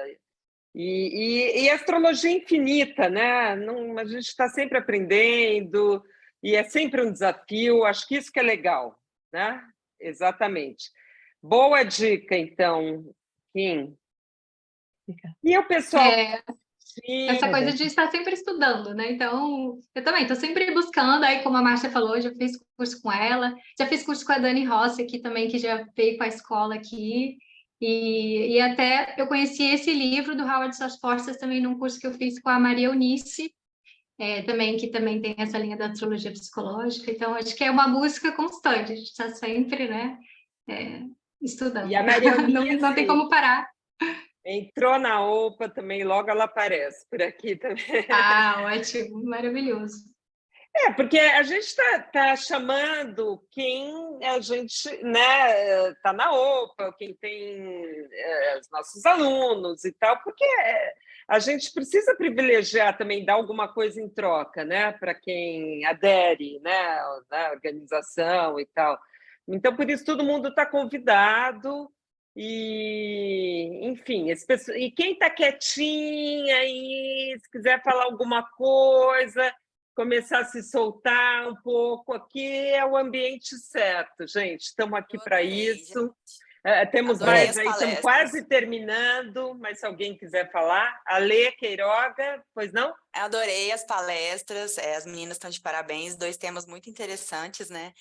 e astrologia infinita, né? Não, a gente está sempre aprendendo e é sempre um desafio. Acho que isso que é legal, né? Exatamente. Boa dica, então, Kim. E o pessoal... Essa coisa de estar sempre estudando, né? Então, eu também estou sempre buscando, aí como a Márcia falou, já fiz curso com ela, já fiz curso com a Dani Rossi aqui também, que já veio com a escola aqui, e até eu conheci esse livro do Howard Sas Portas também num curso que eu fiz com a Maria Eunice, que também tem essa linha da astrologia psicológica, então acho que é uma busca constante, a gente está sempre, né, estudando. E a Maria Eunice... não tem como parar. Entrou na OPA também, logo ela aparece por aqui também. Ah, ótimo, maravilhoso. Porque a gente está chamando quem a gente, né, está na OPA, quem tem os nossos alunos e tal, porque a gente precisa privilegiar também, dar alguma coisa em troca, né, para quem adere, né, na organização e tal. Então, por isso, todo mundo está convidado. E, enfim, e quem está quietinha aí, se quiser falar alguma coisa, começar a se soltar um pouco, aqui é o ambiente certo, gente. Estamos aqui para isso. Temos mais aí, estamos quase terminando, mas se alguém quiser falar. Alê Queiroga, pois não? Adorei as palestras, as meninas estão de parabéns, 2 temas muito interessantes, né?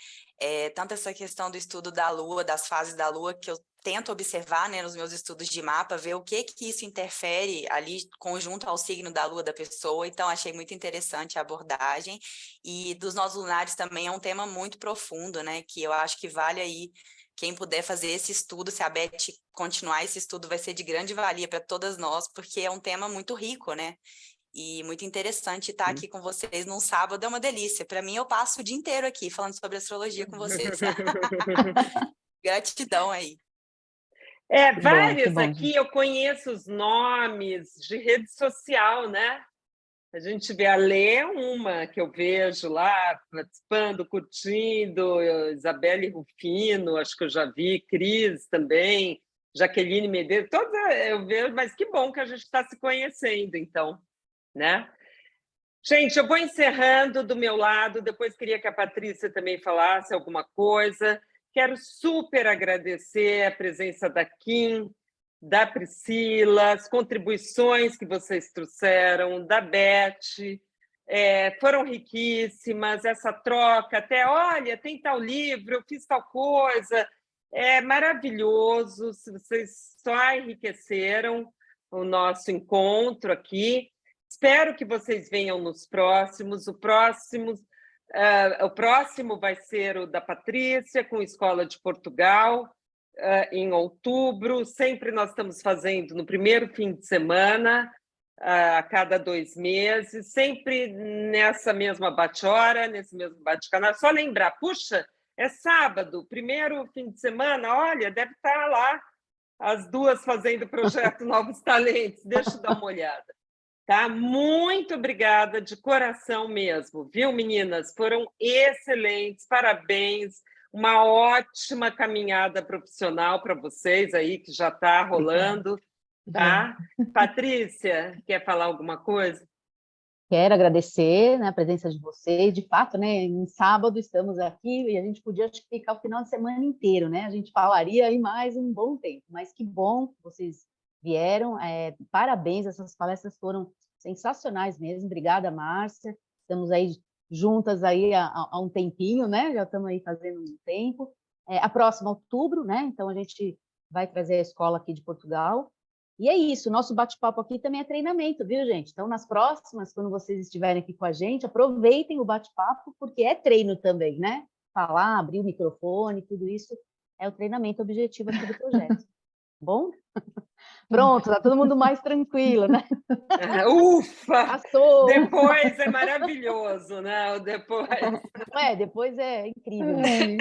Tanto essa questão do estudo da Lua, das fases da Lua, que eu tento observar, né, nos meus estudos de mapa, ver o que isso interfere ali conjunto ao signo da Lua da pessoa, então achei muito interessante a abordagem, e dos nós lunares também é um tema muito profundo, né, que eu acho que vale aí, quem puder fazer esse estudo, se a Beth continuar esse estudo, vai ser de grande valia para todas nós, porque é um tema muito rico, né, e muito interessante estar aqui com vocês num sábado, é uma delícia. Para mim, eu passo o dia inteiro aqui falando sobre astrologia com vocês. Gratidão aí. Vários aqui eu conheço os nomes de rede social, né? A gente vê a Lê, uma que eu vejo lá, participando, curtindo, Isabelle Rufino, acho que eu já vi, Cris também, Jaqueline Medeiros, todas eu vejo, mas que bom que a gente está se conhecendo, então, né? Gente, eu vou encerrando do meu lado, depois queria que a Patrícia também falasse alguma coisa. Quero super agradecer a presença da Kim, da Priscila, as contribuições que vocês trouxeram, da Beth, foram riquíssimas, essa troca, até, olha, tem tal livro, eu fiz tal coisa, é maravilhoso, vocês só enriqueceram o nosso encontro aqui. Espero que vocês venham nos próximos. O próximo vai ser o da Patrícia, com Escola de Portugal, em outubro. Sempre nós estamos fazendo no primeiro fim de semana, a cada 2 meses, sempre nessa mesma bate-hora, nesse mesmo bate-canal. Só lembrar, puxa, é sábado, primeiro fim de semana, olha, deve estar lá as duas fazendo o projeto Novos Talentos. Deixa eu dar uma olhada. Tá? Muito obrigada, de coração mesmo, viu, meninas? Foram excelentes, parabéns. Uma ótima caminhada profissional para vocês aí, que já está rolando, tá? Patrícia, quer falar alguma coisa? Quero agradecer, né, a presença de vocês. De fato, né, em sábado estamos aqui e a gente podia acho que ficar o final de semana inteiro, né? A gente falaria aí mais um bom tempo, mas que bom que vocês vieram. Parabéns, essas palestras foram sensacionais mesmo. Obrigada, Márcia. Estamos aí juntas aí há um tempinho, né? Já estamos aí fazendo um tempo. A próxima outubro, né? Então a gente vai trazer a escola aqui de Portugal. E é isso, o nosso bate-papo aqui também é treinamento, viu, gente? Então, nas próximas, quando vocês estiverem aqui com a gente, aproveitem o bate-papo, porque é treino também, né? Falar, abrir o microfone, tudo isso é o treinamento objetivo aqui do projeto. Bom? Pronto, tá todo mundo mais tranquilo, né? Ufa! Passou! Depois é maravilhoso, né? Depois Depois é incrível. Né?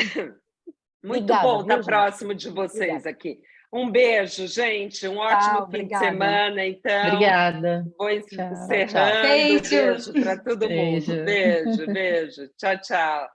Muito Obrigada, bom estar gente? próximo de vocês Obrigada. aqui. Um beijo, gente. Um ótimo fim de semana, então. Obrigada. Vou encerrando. Tchau. Beijo para todo mundo. Beijo. Beijo, beijo. Tchau, tchau.